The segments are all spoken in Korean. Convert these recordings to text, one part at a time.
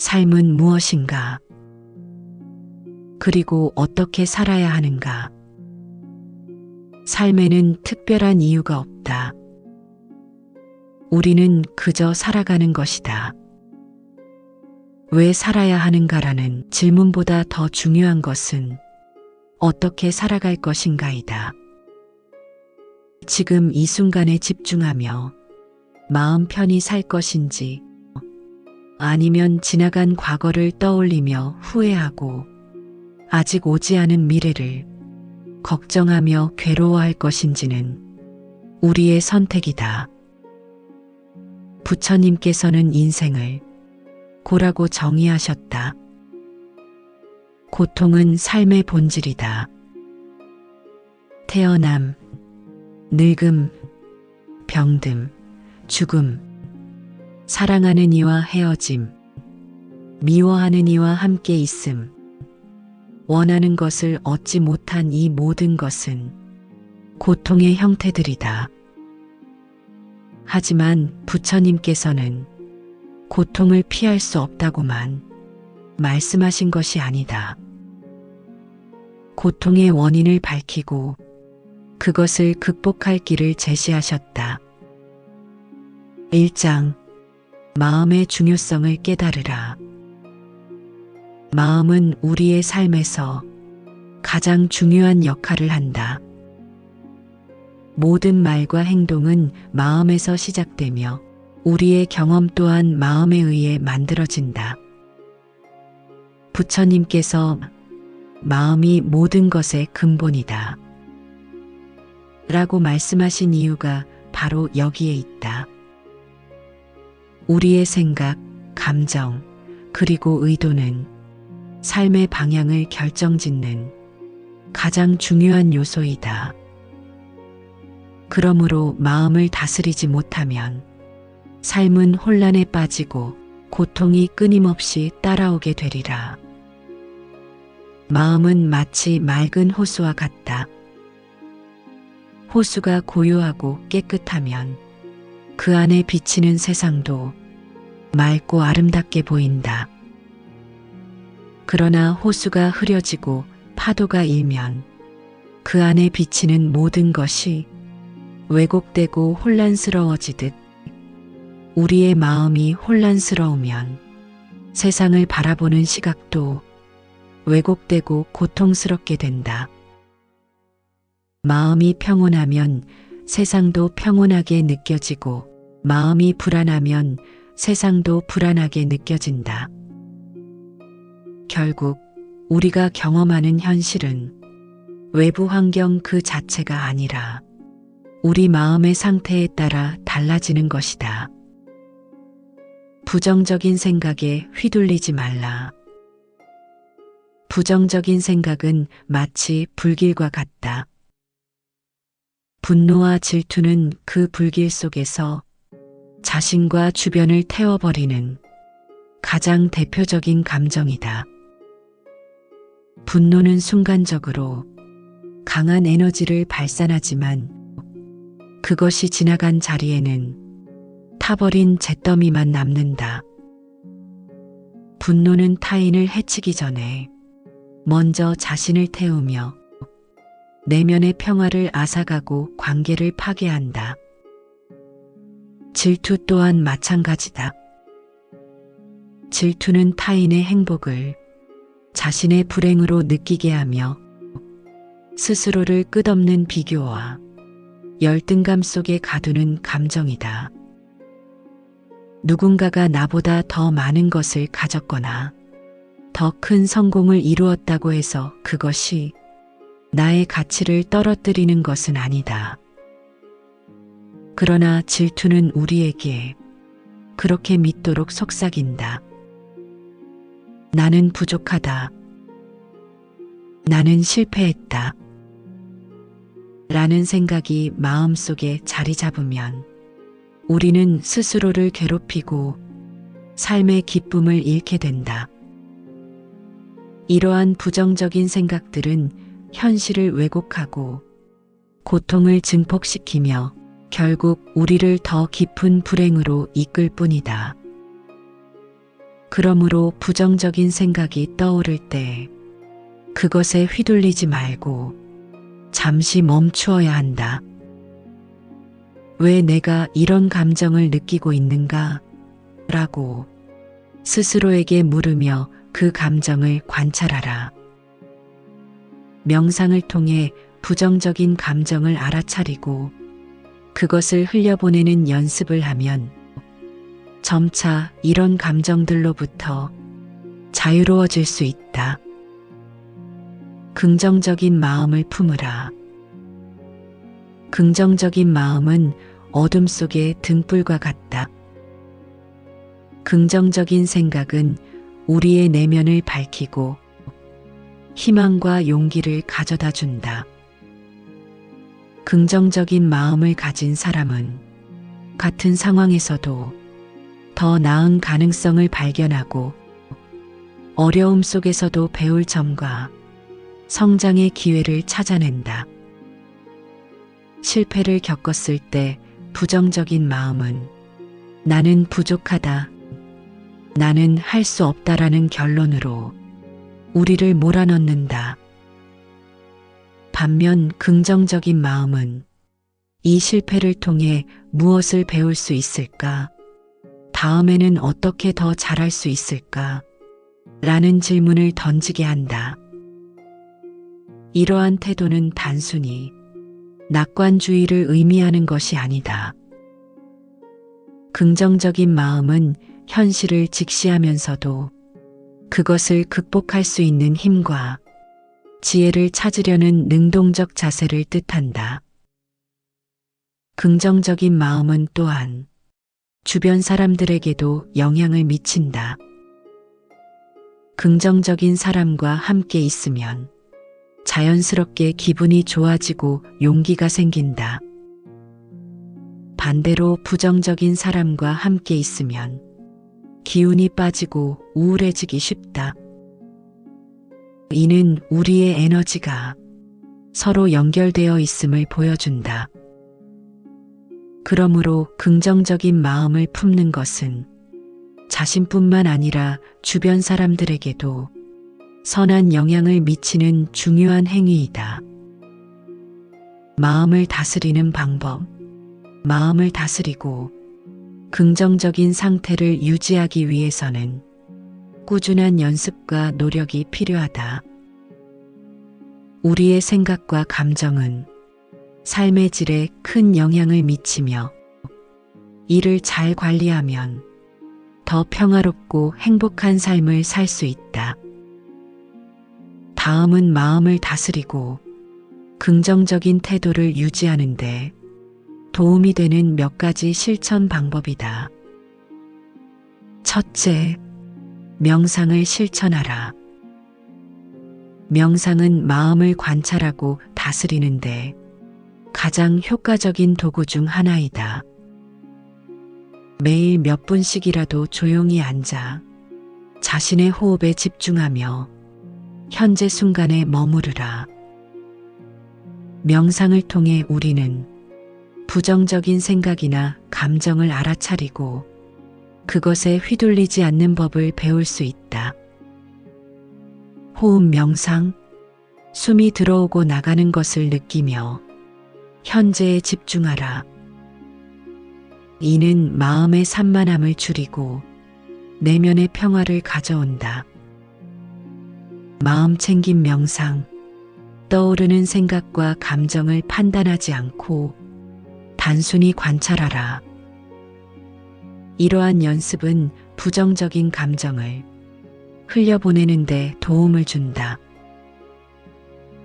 삶은 무엇인가? 그리고 어떻게 살아야 하는가? 삶에는 특별한 이유가 없다. 우리는 그저 살아가는 것이다. 왜 살아야 하는가라는 질문보다 더 중요한 것은 어떻게 살아갈 것인가이다. 지금 이 순간에 집중하며 마음 편히 살 것인지, 아니면 지나간 과거를 떠올리며 후회하고 아직 오지 않은 미래를 걱정하며 괴로워할 것인지는 우리의 선택이다. 부처님께서는 인생을 고라고 정의하셨다. 고통은 삶의 본질이다. 태어남, 늙음, 병듦, 죽음, 사랑하는 이와 헤어짐, 미워하는 이와 함께 있음, 원하는 것을 얻지 못한 이 모든 것은 고통의 형태들이다. 하지만 부처님께서는 고통을 피할 수 없다고만 말씀하신 것이 아니다. 고통의 원인을 밝히고 그것을 극복할 길을 제시하셨다. 1장, 마음의 중요성을 깨달으라. 마음은 우리의 삶에서 가장 중요한 역할을 한다. 모든 말과 행동은 마음에서 시작되며 우리의 경험 또한 마음에 의해 만들어진다. 부처님께서 마음이 모든 것의 근본이다 라고 말씀하신 이유가 바로 여기에 있다. 우리의 생각, 감정, 그리고 의도는 삶의 방향을 결정짓는 가장 중요한 요소이다. 그러므로 마음을 다스리지 못하면 삶은 혼란에 빠지고 고통이 끊임없이 따라오게 되리라. 마음은 마치 맑은 호수와 같다. 호수가 고요하고 깨끗하면 그 안에 비치는 세상도 맑고 아름답게 보인다. 그러나 호수가 흐려지고 파도가 일면 그 안에 비치는 모든 것이 왜곡되고 혼란스러워지듯 우리의 마음이 혼란스러우면 세상을 바라보는 시각도 왜곡되고 고통스럽게 된다. 마음이 평온하면 세상도 평온하게 느껴지고 마음이 불안하면 세상도 불안하게 느껴진다. 결국 우리가 경험하는 현실은 외부 환경 그 자체가 아니라 우리 마음의 상태에 따라 달라지는 것이다. 부정적인 생각에 휘둘리지 말라. 부정적인 생각은 마치 불길과 같다. 분노와 질투는 그 불길 속에서 자신과 주변을 태워버리는 가장 대표적인 감정이다. 분노는 순간적으로 강한 에너지를 발산하지만 그것이 지나간 자리에는 타버린 잿더미만 남는다. 분노는 타인을 해치기 전에 먼저 자신을 태우며 내면의 평화를 앗아가고 관계를 파괴한다. 질투 또한 마찬가지다. 질투는 타인의 행복을 자신의 불행으로 느끼게 하며 스스로를 끝없는 비교와 열등감 속에 가두는 감정이다. 누군가가 나보다 더 많은 것을 가졌거나 더 큰 성공을 이루었다고 해서 그것이 나의 가치를 떨어뜨리는 것은 아니다. 그러나 질투는 우리에게 그렇게 믿도록 속삭인다. 나는 부족하다. 나는 실패했다. 라는 생각이 마음속에 자리 잡으면 우리는 스스로를 괴롭히고 삶의 기쁨을 잃게 된다. 이러한 부정적인 생각들은 현실을 왜곡하고 고통을 증폭시키며 결국 우리를 더 깊은 불행으로 이끌 뿐이다. 그러므로 부정적인 생각이 떠오를 때 그것에 휘둘리지 말고 잠시 멈추어야 한다. 왜 내가 이런 감정을 느끼고 있는가? 라고 스스로에게 물으며 그 감정을 관찰하라. 명상을 통해 부정적인 감정을 알아차리고 그것을 흘려보내는 연습을 하면 점차 이런 감정들로부터 자유로워질 수 있다. 긍정적인 마음을 품으라. 긍정적인 마음은 어둠 속의 등불과 같다. 긍정적인 생각은 우리의 내면을 밝히고 희망과 용기를 가져다 준다. 긍정적인 마음을 가진 사람은 같은 상황에서도 더 나은 가능성을 발견하고 어려움 속에서도 배울 점과 성장의 기회를 찾아낸다. 실패를 겪었을 때 부정적인 마음은 나는 부족하다, 나는 할 수 없다라는 결론으로 우리를 몰아넣는다. 반면 긍정적인 마음은 이 실패를 통해 무엇을 배울 수 있을까? 다음에는 어떻게 더 잘할 수 있을까? 라는 질문을 던지게 한다. 이러한 태도는 단순히 낙관주의를 의미하는 것이 아니다. 긍정적인 마음은 현실을 직시하면서도 그것을 극복할 수 있는 힘과 지혜를 찾으려는 능동적 자세를 뜻한다. 긍정적인 마음은 또한 주변 사람들에게도 영향을 미친다. 긍정적인 사람과 함께 있으면 자연스럽게 기분이 좋아지고 용기가 생긴다. 반대로 부정적인 사람과 함께 있으면 기운이 빠지고 우울해지기 쉽다. 이는 우리의 에너지가 서로 연결되어 있음을 보여준다. 그러므로 긍정적인 마음을 품는 것은 자신뿐만 아니라 주변 사람들에게도 선한 영향을 미치는 중요한 행위이다. 마음을 다스리는 방법. 마음을 다스리고 긍정적인 상태를 유지하기 위해서는 꾸준한 연습과 노력이 필요하다. 우리의 생각과 감정은 삶의 질에 큰 영향을 미치며 이를 잘 관리하면 더 평화롭고 행복한 삶을 살 수 있다. 다음은 마음을 다스리고 긍정적인 태도를 유지하는데 도움이 되는 몇 가지 실천 방법이다. 첫째, 명상을 실천하라. 명상은 마음을 관찰하고 다스리는데 가장 효과적인 도구 중 하나이다. 매일 몇 분씩이라도 조용히 앉아 자신의 호흡에 집중하며 현재 순간에 머무르라. 명상을 통해 우리는 부정적인 생각이나 감정을 알아차리고 그것에 휘둘리지 않는 법을 배울 수 있다. 호흡 명상, 숨이 들어오고 나가는 것을 느끼며 현재에 집중하라. 이는 마음의 산만함을 줄이고 내면의 평화를 가져온다. 마음 챙김 명상, 떠오르는 생각과 감정을 판단하지 않고 단순히 관찰하라. 이러한 연습은 부정적인 감정을 흘려보내는 데 도움을 준다.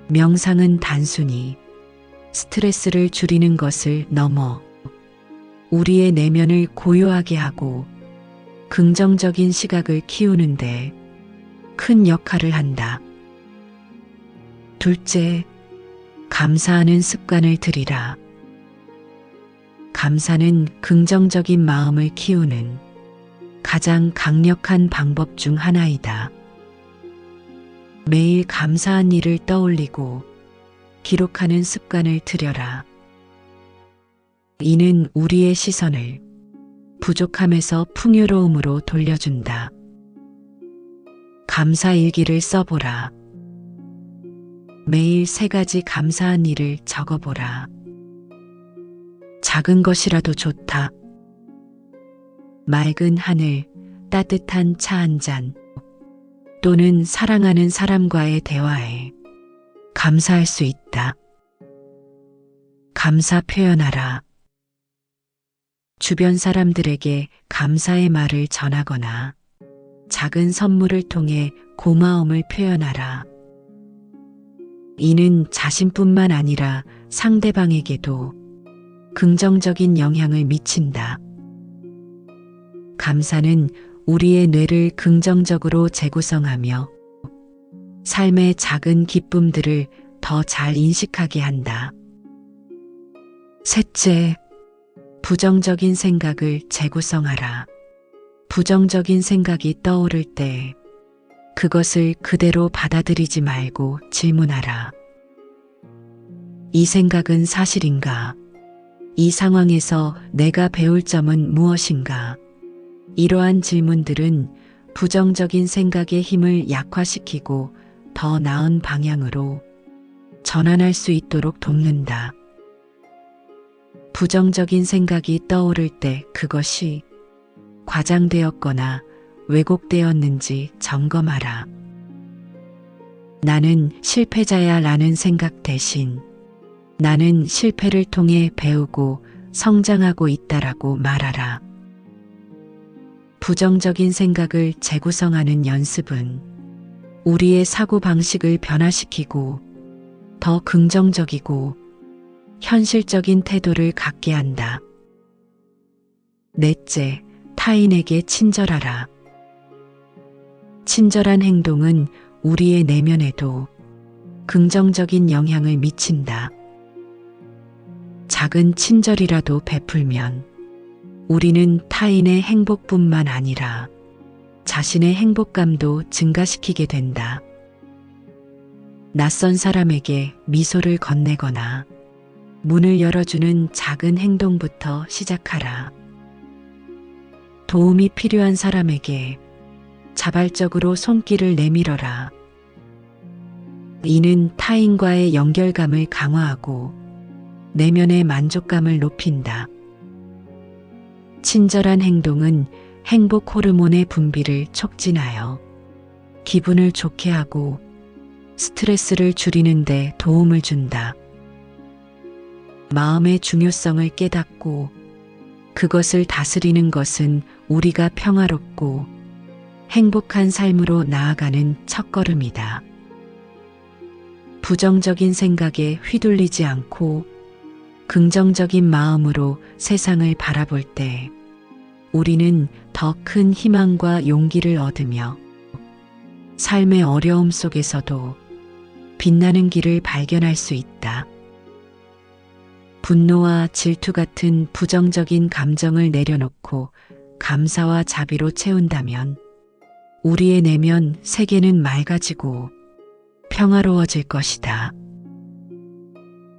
명상은 단순히 스트레스를 줄이는 것을 넘어 우리의 내면을 고요하게 하고 긍정적인 시각을 키우는데 큰 역할을 한다. 둘째, 감사하는 습관을 들이라. 감사는 긍정적인 마음을 키우는 가장 강력한 방법 중 하나이다. 매일 감사한 일을 떠올리고 기록하는 습관을 들여라. 이는 우리의 시선을 부족함에서 풍요로움으로 돌려준다. 감사 일기를 써보라. 매일 3가지 감사한 일을 적어보라. 작은 것이라도 좋다. 맑은 하늘, 따뜻한 차 한 잔, 또는 사랑하는 사람과의 대화에 감사할 수 있다. 감사 표현하라. 주변 사람들에게 감사의 말을 전하거나 작은 선물을 통해 고마움을 표현하라. 이는 자신뿐만 아니라 상대방에게도 긍정적인 영향을 미친다. 감사는 우리의 뇌를 긍정적으로 재구성하며 삶의 작은 기쁨들을 더 잘 인식하게 한다. 셋째, 부정적인 생각을 재구성하라. 부정적인 생각이 떠오를 때 그것을 그대로 받아들이지 말고 질문하라. 이 생각은 사실인가? 이 상황에서 내가 배울 점은 무엇인가? 이러한 질문들은 부정적인 생각의 힘을 약화시키고 더 나은 방향으로 전환할 수 있도록 돕는다. 부정적인 생각이 떠오를 때 그것이 과장되었거나 왜곡되었는지 점검하라. 나는 실패자야 라는 생각 대신 나는 실패를 통해 배우고 성장하고 있다라고 말하라. 부정적인 생각을 재구성하는 연습은 우리의 사고방식을 변화시키고 더 긍정적이고 현실적인 태도를 갖게 한다. 넷째, 타인에게 친절하라. 친절한 행동은 우리의 내면에도 긍정적인 영향을 미친다. 작은 친절이라도 베풀면 우리는 타인의 행복뿐만 아니라 자신의 행복감도 증가시키게 된다. 낯선 사람에게 미소를 건네거나 문을 열어주는 작은 행동부터 시작하라. 도움이 필요한 사람에게 자발적으로 손길을 내밀어라. 이는 타인과의 연결감을 강화하고 내면의 만족감을 높인다. 친절한 행동은 행복 호르몬의 분비를 촉진하여 기분을 좋게 하고 스트레스를 줄이는 데 도움을 준다. 마음의 중요성을 깨닫고 그것을 다스리는 것은 우리가 평화롭고 행복한 삶으로 나아가는 첫걸음이다. 부정적인 생각에 휘둘리지 않고 긍정적인 마음으로 세상을 바라볼 때 우리는 더 큰 희망과 용기를 얻으며 삶의 어려움 속에서도 빛나는 길을 발견할 수 있다. 분노와 질투 같은 부정적인 감정을 내려놓고 감사와 자비로 채운다면 우리의 내면 세계는 맑아지고 평화로워질 것이다.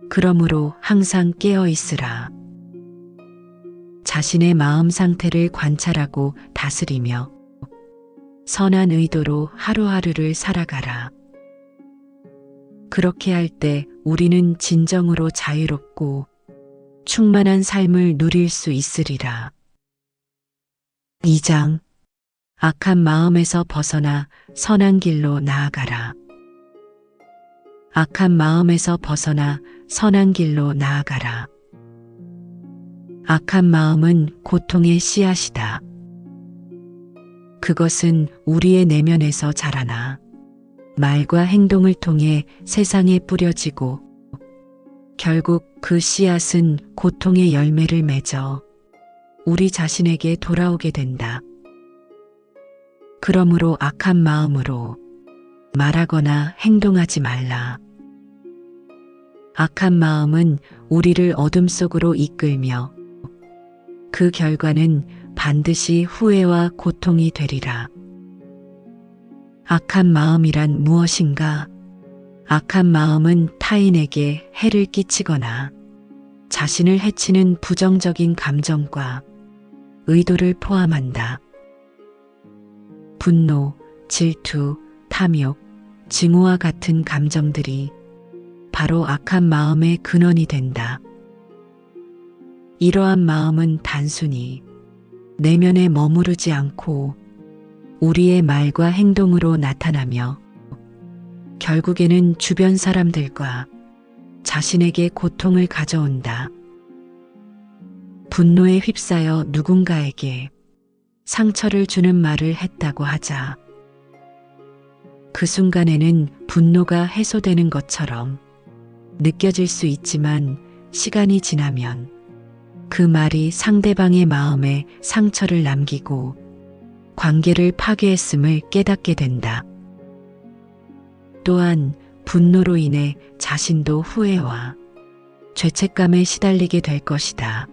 그러므로 항상 깨어 있으라. 자신의 마음 상태를 관찰하고 다스리며 선한 의도로 하루하루를 살아가라. 그렇게 할 때 우리는 진정으로 자유롭고 충만한 삶을 누릴 수 있으리라. 2장. 악한 마음에서 벗어나 선한 길로 나아가라. 악한 마음에서 벗어나 선한 길로 나아가라. 악한 마음은 고통의 씨앗이다. 그것은 우리의 내면에서 자라나 말과 행동을 통해 세상에 뿌려지고 결국 그 씨앗은 고통의 열매를 맺어 우리 자신에게 돌아오게 된다. 그러므로 악한 마음으로 말하거나 행동하지 말라. 악한 마음은 우리를 어둠 속으로 이끌며 그 결과는 반드시 후회와 고통이 되리라. 악한 마음이란 무엇인가? 악한 마음은 타인에게 해를 끼치거나 자신을 해치는 부정적인 감정과 의도를 포함한다. 분노, 질투, 탐욕, 증오와 같은 감정들이 바로 악한 마음의 근원이 된다. 이러한 마음은 단순히 내면에 머무르지 않고 우리의 말과 행동으로 나타나며 결국에는 주변 사람들과 자신에게 고통을 가져온다. 분노에 휩싸여 누군가에게 상처를 주는 말을 했다고 하자. 그 순간에는 분노가 해소되는 것처럼 느껴질 수 있지만 시간이 지나면 그 말이 상대방의 마음에 상처를 남기고 관계를 파괴했음을 깨닫게 된다. 또한 분노로 인해 자신도 후회와 죄책감에 시달리게 될 것이다.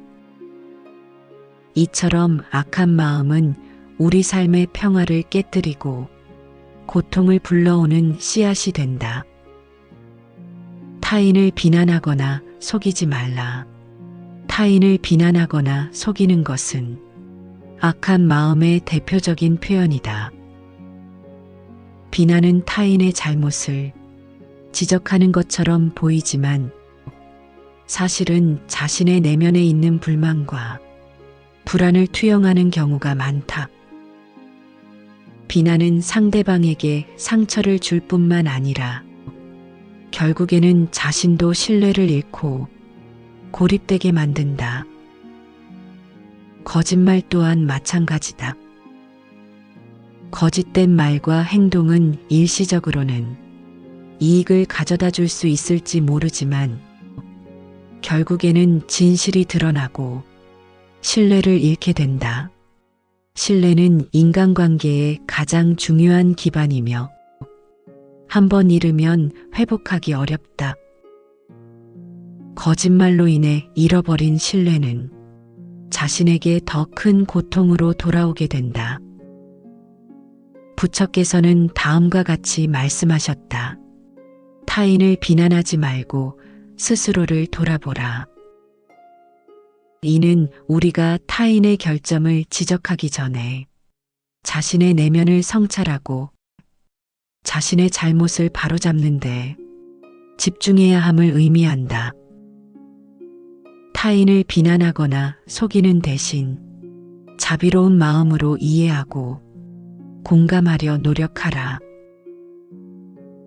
이처럼 악한 마음은 우리 삶의 평화를 깨뜨리고 고통을 불러오는 씨앗이 된다. 타인을 비난하거나 속이지 말라. 타인을 비난하거나 속이는 것은 악한 마음의 대표적인 표현이다. 비난은 타인의 잘못을 지적하는 것처럼 보이지만 사실은 자신의 내면에 있는 불만과 불안을 투영하는 경우가 많다. 비난은 상대방에게 상처를 줄 뿐만 아니라 결국에는 자신도 신뢰를 잃고 고립되게 만든다. 거짓말 또한 마찬가지다. 거짓된 말과 행동은 일시적으로는 이익을 가져다 줄 수 있을지 모르지만 결국에는 진실이 드러나고 신뢰를 잃게 된다. 신뢰는 인간관계의 가장 중요한 기반이며 한번 잃으면 회복하기 어렵다. 거짓말로 인해 잃어버린 신뢰는 자신에게 더 큰 고통으로 돌아오게 된다. 부처께서는 다음과 같이 말씀하셨다. 타인을 비난하지 말고 스스로를 돌아보라. 이는 우리가 타인의 결점을 지적하기 전에 자신의 내면을 성찰하고 자신의 잘못을 바로잡는 데 집중해야 함을 의미한다. 타인을 비난하거나 속이는 대신 자비로운 마음으로 이해하고 공감하려 노력하라.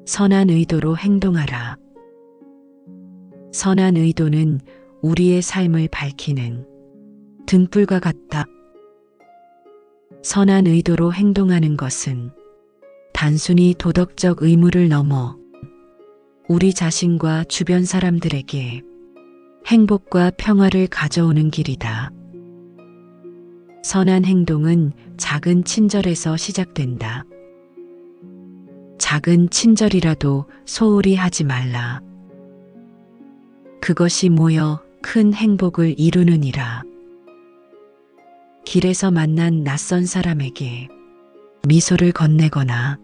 선한 의도로 행동하라. 선한 의도는 우리의 삶을 밝히는 등불과 같다. 선한 의도로 행동하는 것은 단순히 도덕적 의무를 넘어 우리 자신과 주변 사람들에게 행복과 평화를 가져오는 길이다. 선한 행동은 작은 친절에서 시작된다. 작은 친절이라도 소홀히 하지 말라. 그것이 모여 큰 행복을 이루느니라. 길에서 만난 낯선 사람에게 미소를 건네거나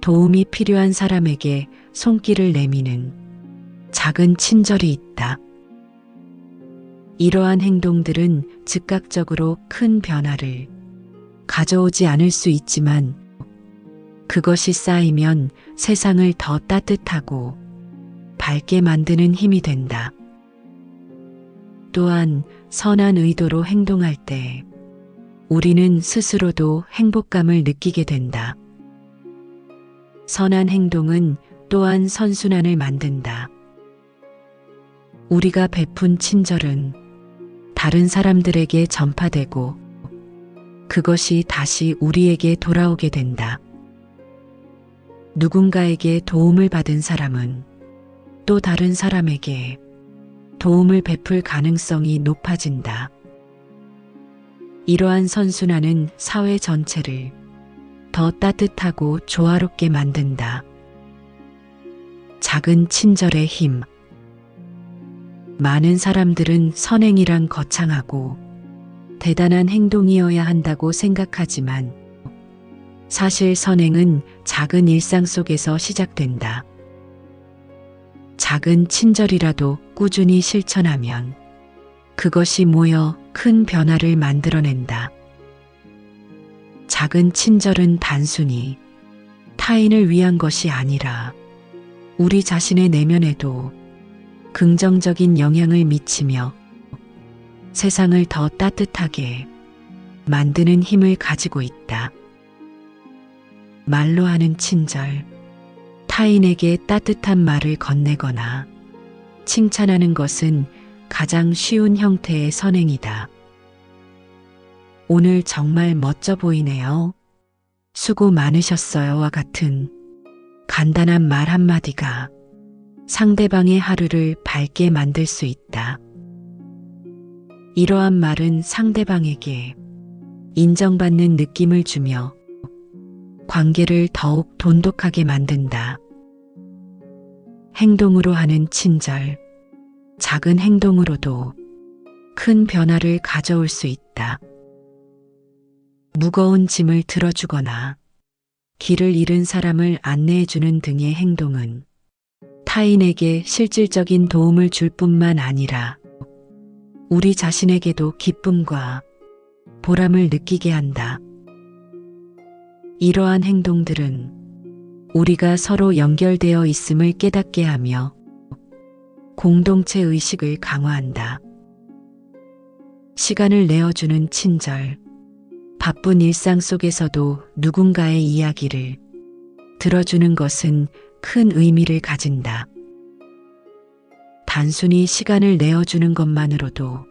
도움이 필요한 사람에게 손길을 내미는 작은 친절이 있다. 이러한 행동들은 즉각적으로 큰 변화를 가져오지 않을 수 있지만 그것이 쌓이면 세상을 더 따뜻하고 밝게 만드는 힘이 된다. 또한 선한 의도로 행동할 때 우리는 스스로도 행복감을 느끼게 된다. 선한 행동은 또한 선순환을 만든다. 우리가 베푼 친절은 다른 사람들에게 전파되고 그것이 다시 우리에게 돌아오게 된다. 누군가에게 도움을 받은 사람은 또 다른 사람에게 도움을 베풀 가능성이 높아진다. 이러한 선순환은 사회 전체를 더 따뜻하고 조화롭게 만든다. 작은 친절의 힘. 많은 사람들은 선행이란 거창하고 대단한 행동이어야 한다고 생각하지만 사실 선행은 작은 일상 속에서 시작된다. 작은 친절이라도 꾸준히 실천하면 그것이 모여 큰 변화를 만들어낸다. 작은 친절은 단순히 타인을 위한 것이 아니라 우리 자신의 내면에도 긍정적인 영향을 미치며 세상을 더 따뜻하게 만드는 힘을 가지고 있다. 말로 하는 친절, 타인에게 따뜻한 말을 건네거나 칭찬하는 것은 가장 쉬운 형태의 선행이다. 오늘 정말 멋져 보이네요. 수고 많으셨어요와 같은 간단한 말 한마디가 상대방의 하루를 밝게 만들 수 있다. 이러한 말은 상대방에게 인정받는 느낌을 주며 관계를 더욱 돈독하게 만든다. 행동으로 하는 친절, 작은 행동으로도 큰 변화를 가져올 수 있다. 무거운 짐을 들어주거나 길을 잃은 사람을 안내해주는 등의 행동은 타인에게 실질적인 도움을 줄 뿐만 아니라 우리 자신에게도 기쁨과 보람을 느끼게 한다. 이러한 행동들은 우리가 서로 연결되어 있음을 깨닫게 하며 공동체 의식을 강화한다. 시간을 내어주는 친절, 바쁜 일상 속에서도 누군가의 이야기를 들어주는 것은 큰 의미를 가진다. 단순히 시간을 내어주는 것만으로도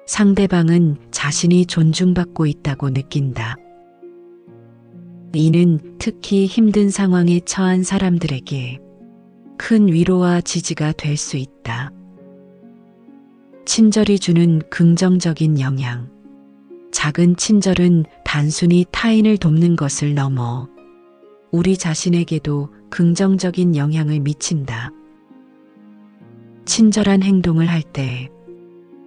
상대방은 자신이 존중받고 있다고 느낀다. 이는 특히 힘든 상황에 처한 사람들에게 큰 위로와 지지가 될 수 있다. 친절이 주는 긍정적인 영향. 작은 친절은 단순히 타인을 돕는 것을 넘어 우리 자신에게도 긍정적인 영향을 미친다. 친절한 행동을 할 때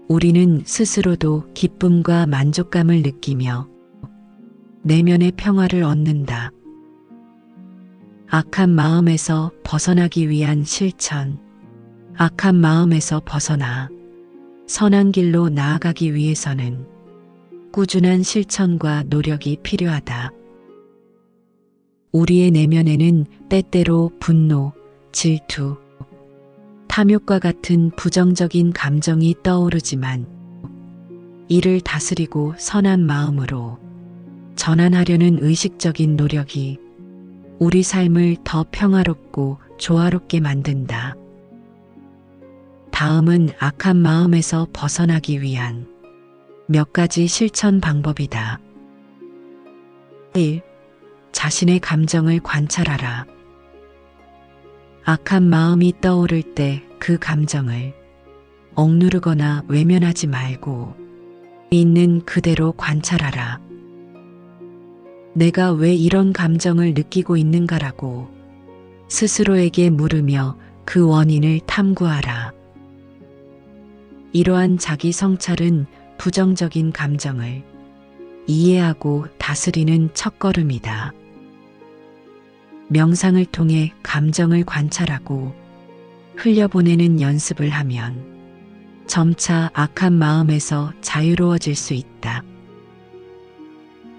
우리는 스스로도 기쁨과 만족감을 느끼며 내면의 평화를 얻는다. 악한 마음에서 벗어나기 위한 실천. 악한 마음에서 벗어나 선한 길로 나아가기 위해서는 꾸준한 실천과 노력이 필요하다. 우리의 내면에는 때때로 분노, 질투, 탐욕과 같은 부정적인 감정이 떠오르지만 이를 다스리고 선한 마음으로 전환하려는 의식적인 노력이 우리 삶을 더 평화롭고 조화롭게 만든다. 다음은 악한 마음에서 벗어나기 위한 몇 가지 실천 방법이다. 1. 자신의 감정을 관찰하라. 악한 마음이 떠오를 때 그 감정을 억누르거나 외면하지 말고 있는 그대로 관찰하라. 내가 왜 이런 감정을 느끼고 있는가라고 스스로에게 물으며 그 원인을 탐구하라. 이러한 자기 성찰은 부정적인 감정을 이해하고 다스리는 첫걸음이다. 명상을 통해 감정을 관찰하고 흘려보내는 연습을 하면 점차 악한 마음에서 자유로워질 수 있다.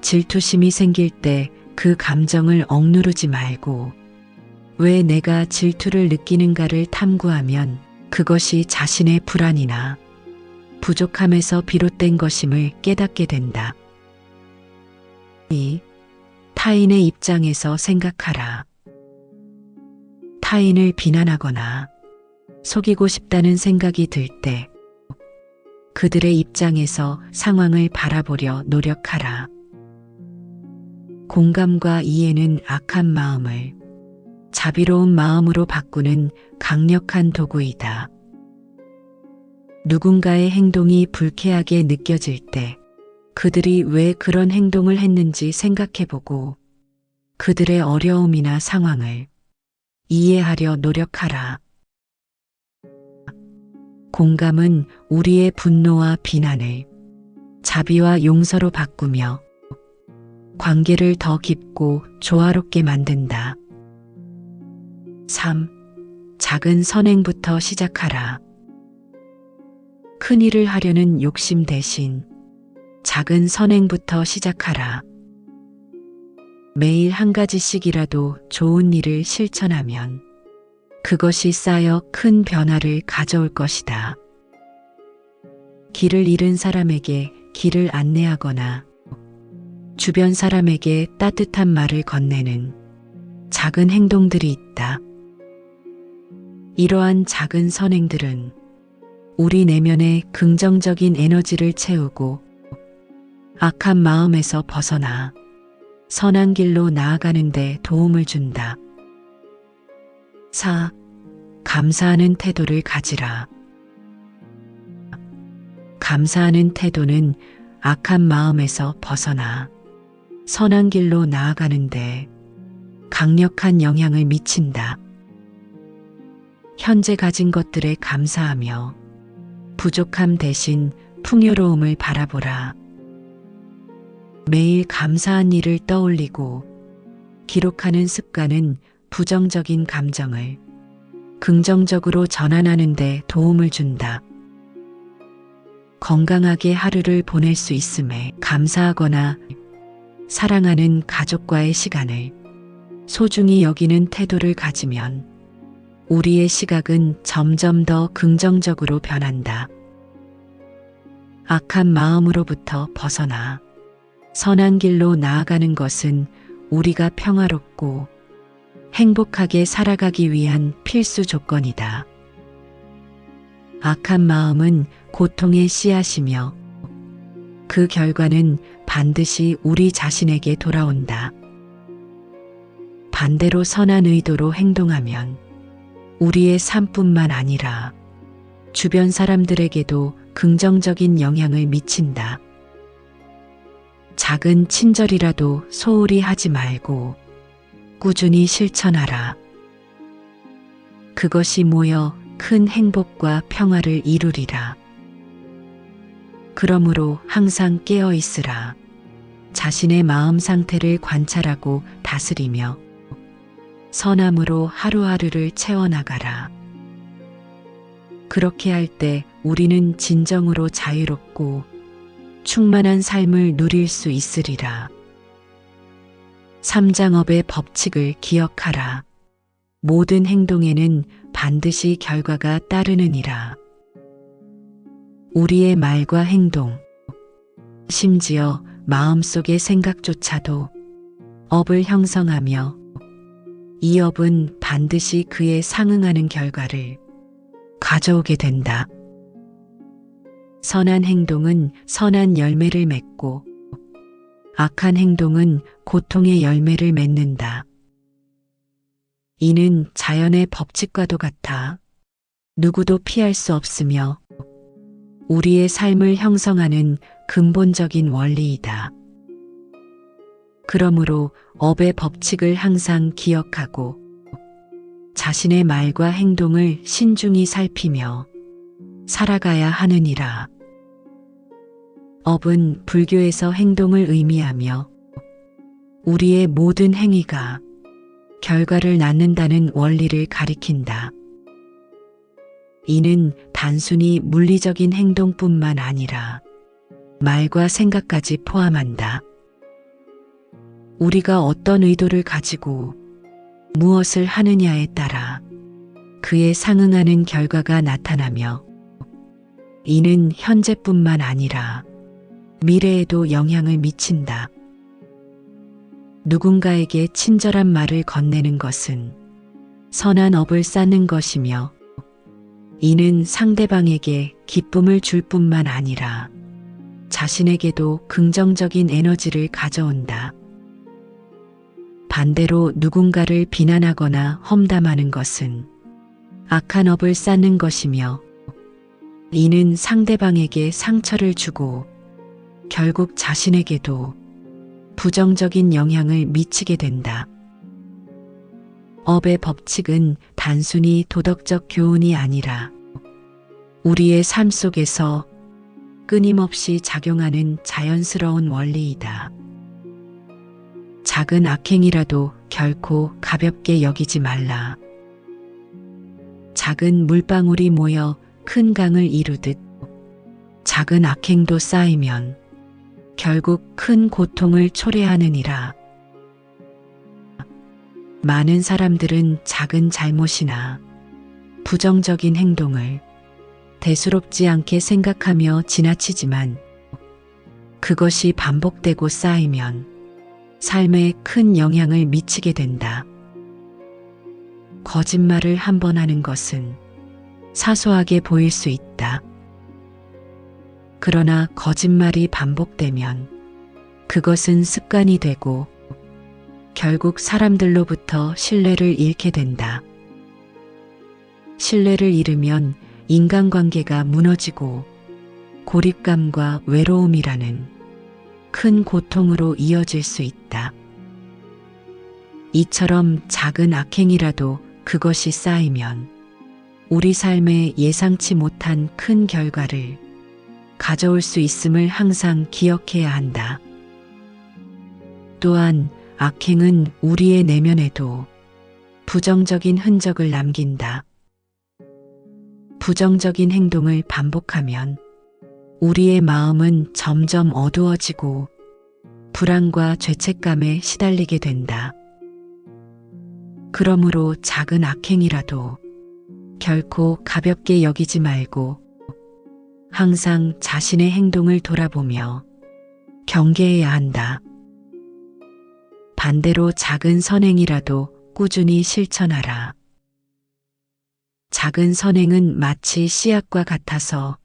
질투심이 생길 때 그 감정을 억누르지 말고 왜 내가 질투를 느끼는가를 탐구하면 그것이 자신의 불안이나 부족함에서 비롯된 것임을 깨닫게 된다. 2. 타인의 입장에서 생각하라. 타인을 비난하거나 속이고 싶다는 생각이 들 때 그들의 입장에서 상황을 바라보려 노력하라. 공감과 이해는 악한 마음을 자비로운 마음으로 바꾸는 강력한 도구이다. 누군가의 행동이 불쾌하게 느껴질 때 그들이 왜 그런 행동을 했는지 생각해보고 그들의 어려움이나 상황을 이해하려 노력하라. 공감은 우리의 분노와 비난을 자비와 용서로 바꾸며 관계를 더 깊고 조화롭게 만든다. 3. 작은 선행부터 시작하라. 큰 일을 하려는 욕심 대신 작은 선행부터 시작하라. 매일 한 가지씩이라도 좋은 일을 실천하면 그것이 쌓여 큰 변화를 가져올 것이다. 길을 잃은 사람에게 길을 안내하거나 주변 사람에게 따뜻한 말을 건네는 작은 행동들이 있다. 이러한 작은 선행들은 우리 내면의 긍정적인 에너지를 채우고 악한 마음에서 벗어나 선한 길로 나아가는 데 도움을 준다. 4. 감사하는 태도를 가지라. 감사하는 태도는 악한 마음에서 벗어나 선한 길로 나아가는데 강력한 영향을 미친다. 현재 가진 것들에 감사하며 부족함 대신 풍요로움을 바라보라. 매일 감사한 일을 떠올리고 기록하는 습관은 부정적인 감정을 긍정적으로 전환하는 데 도움을 준다. 건강하게 하루를 보낼 수 있음에 감사하거나 사랑하는 가족과의 시간을 소중히 여기는 태도를 가지면 우리의 시각은 점점 더 긍정적으로 변한다. 악한 마음으로부터 벗어나 선한 길로 나아가는 것은 우리가 평화롭고 행복하게 살아가기 위한 필수 조건이다. 악한 마음은 고통의 씨앗이며 그 결과는 반드시 우리 자신에게 돌아온다. 반대로 선한 의도로 행동하면 우리의 삶뿐만 아니라 주변 사람들에게도 긍정적인 영향을 미친다. 작은 친절이라도 소홀히 하지 말고 꾸준히 실천하라. 그것이 모여 큰 행복과 평화를 이루리라. 그러므로 항상 깨어 있으라. 자신의 마음 상태를 관찰하고 다스리며 선함으로 하루하루를 채워나가라. 그렇게 할 때 우리는 진정으로 자유롭고 충만한 삶을 누릴 수 있으리라. 삼장업의 법칙을 기억하라. 모든 행동에는 반드시 결과가 따르느니라. 우리의 말과 행동, 심지어 마음속의 생각조차도 업을 형성하며 이 업은 반드시 그에 상응하는 결과를 가져오게 된다. 선한 행동은 선한 열매를 맺고 악한 행동은 고통의 열매를 맺는다. 이는 자연의 법칙과도 같아 누구도 피할 수 없으며 우리의 삶을 형성하는 근본적인 원리이다. 그러므로 업의 법칙을 항상 기억하고 자신의 말과 행동을 신중히 살피며 살아가야 하느니라. 업은 불교에서 행동을 의미하며 우리의 모든 행위가 결과를 낳는다는 원리를 가리킨다. 이는 단순히 물리적인 행동뿐만 아니라 말과 생각까지 포함한다. 우리가 어떤 의도를 가지고 무엇을 하느냐에 따라 그에 상응하는 결과가 나타나며 이는 현재뿐만 아니라 미래에도 영향을 미친다. 누군가에게 친절한 말을 건네는 것은 선한 업을 쌓는 것이며 이는 상대방에게 기쁨을 줄 뿐만 아니라 자신에게도 긍정적인 에너지를 가져온다. 반대로 누군가를 비난하거나 험담하는 것은 악한 업을 쌓는 것이며 이는 상대방에게 상처를 주고 결국 자신에게도 부정적인 영향을 미치게 된다. 업의 법칙은 단순히 도덕적 교훈이 아니라 우리의 삶 속에서 끊임없이 작용하는 자연스러운 원리이다. 작은 악행이라도 결코 가볍게 여기지 말라. 작은 물방울이 모여 큰 강을 이루듯 작은 악행도 쌓이면 결국 큰 고통을 초래하느니라. 많은 사람들은 작은 잘못이나 부정적인 행동을 대수롭지 않게 생각하며 지나치지만 그것이 반복되고 쌓이면 삶에 큰 영향을 미치게 된다. 거짓말을 한 번 하는 것은 사소하게 보일 수 있다. 그러나 거짓말이 반복되면 그것은 습관이 되고 결국 사람들로부터 신뢰를 잃게 된다. 신뢰를 잃으면 인간관계가 무너지고 고립감과 외로움이라는 큰 고통으로 이어질 수 있다. 이처럼 작은 악행이라도 그것이 쌓이면 우리 삶에 예상치 못한 큰 결과를 가져올 수 있음을 항상 기억해야 한다. 또한 악행은 우리의 내면에도 부정적인 흔적을 남긴다. 부정적인 행동을 반복하면 우리의 마음은 점점 어두워지고 불안과 죄책감에 시달리게 된다. 그러므로 작은 악행이라도 결코 가볍게 여기지 말고 항상 자신의 행동을 돌아보며 경계해야 한다. 반대로 작은 선행이라도 꾸준히 실천하라. 작은 선행은 마치 씨앗과 같아서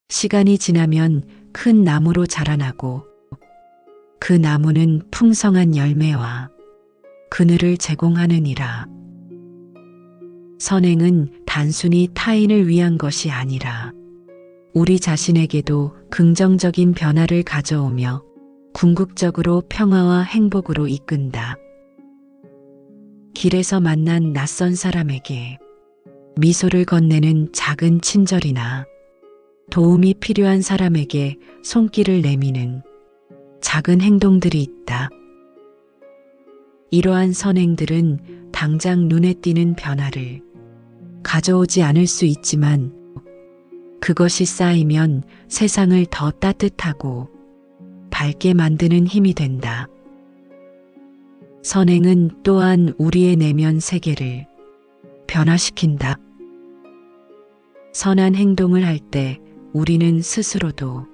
시간이 지나면 큰 나무로 자라나고 그 나무는 풍성한 열매와 그늘을 제공하느니라. 선행은 단순히 타인을 위한 것이 아니라 우리 자신에게도 긍정적인 변화를 가져오며 궁극적으로 평화와 행복으로 이끈다. 길에서 만난 낯선 사람에게 미소를 건네는 작은 친절이나 도움이 필요한 사람에게 손길을 내미는 작은 행동들이 있다. 이러한 선행들은 당장 눈에 띄는 변화를 가져오지 않을 수 있지만 그것이 쌓이면 세상을 더 따뜻하고 밝게 만드는 힘이 된다. 선행은 또한 우리의 내면 세계를 변화시킨다. 선한 행동을 할 때 우리는 스스로도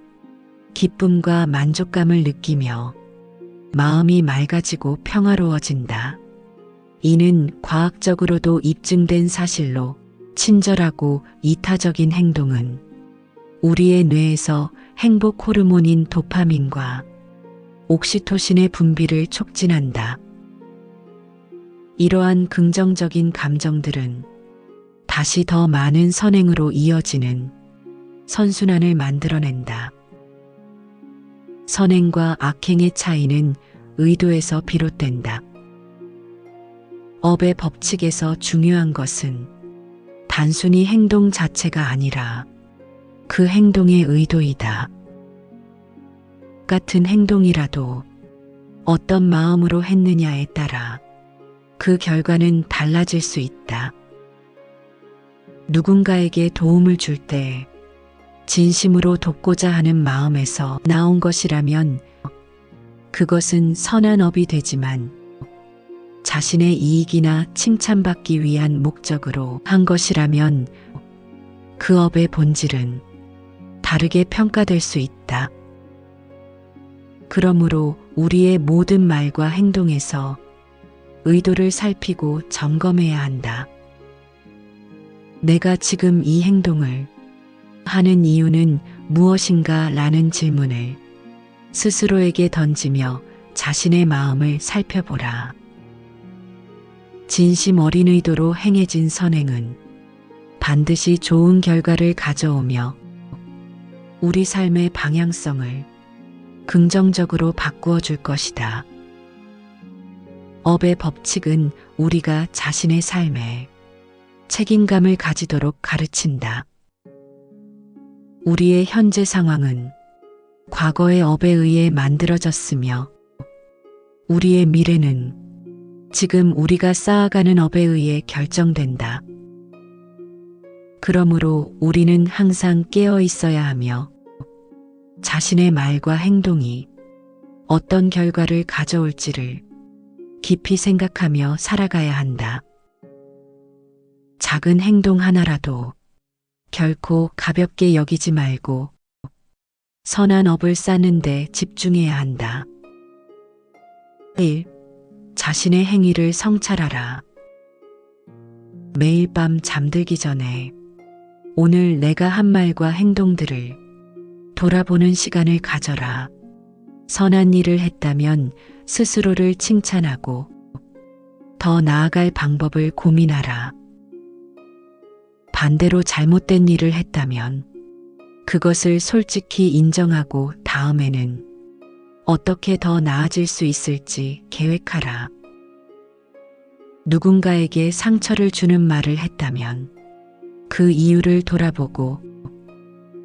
기쁨과 만족감을 느끼며 마음이 맑아지고 평화로워진다. 이는 과학적으로도 입증된 사실로 친절하고 이타적인 행동은 우리의 뇌에서 행복 호르몬인 도파민과 옥시토신의 분비를 촉진한다. 이러한 긍정적인 감정들은 다시 더 많은 선행으로 이어지는 선순환을 만들어낸다. 선행과 악행의 차이는 의도에서 비롯된다. 업의 법칙에서 중요한 것은 단순히 행동 자체가 아니라 그 행동의 의도이다. 같은 행동이라도 어떤 마음으로 했느냐에 따라 그 결과는 달라질 수 있다. 누군가에게 도움을 줄 때 진심으로 돕고자 하는 마음에서 나온 것이라면 그것은 선한 업이 되지만 자신의 이익이나 칭찬받기 위한 목적으로 한 것이라면 그 업의 본질은 다르게 평가될 수 있다. 그러므로 우리의 모든 말과 행동에서 의도를 살피고 점검해야 한다. 내가 지금 이 행동을 하는 이유는 무엇인가? 라는 질문을 스스로에게 던지며 자신의 마음을 살펴보라. 진심 어린 의도로 행해진 선행은 반드시 좋은 결과를 가져오며 우리 삶의 방향성을 긍정적으로 바꾸어 줄 것이다. 업의 법칙은 우리가 자신의 삶에 책임감을 가지도록 가르친다. 우리의 현재 상황은 과거의 업에 의해 만들어졌으며 우리의 미래는 지금 우리가 쌓아가는 업에 의해 결정된다. 그러므로 우리는 항상 깨어 있어야 하며 자신의 말과 행동이 어떤 결과를 가져올지를 깊이 생각하며 살아가야 한다. 작은 행동 하나라도 결코 가볍게 여기지 말고 선한 업을 쌓는 데 집중해야 한다. 1. 자신의 행위를 성찰하라. 매일 밤 잠들기 전에 오늘 내가 한 말과 행동들을 돌아보는 시간을 가져라. 선한 일을 했다면 스스로를 칭찬하고 더 나아갈 방법을 고민하라. 반대로 잘못된 일을 했다면 그것을 솔직히 인정하고 다음에는 어떻게 더 나아질 수 있을지 계획하라. 누군가에게 상처를 주는 말을 했다면 그 이유를 돌아보고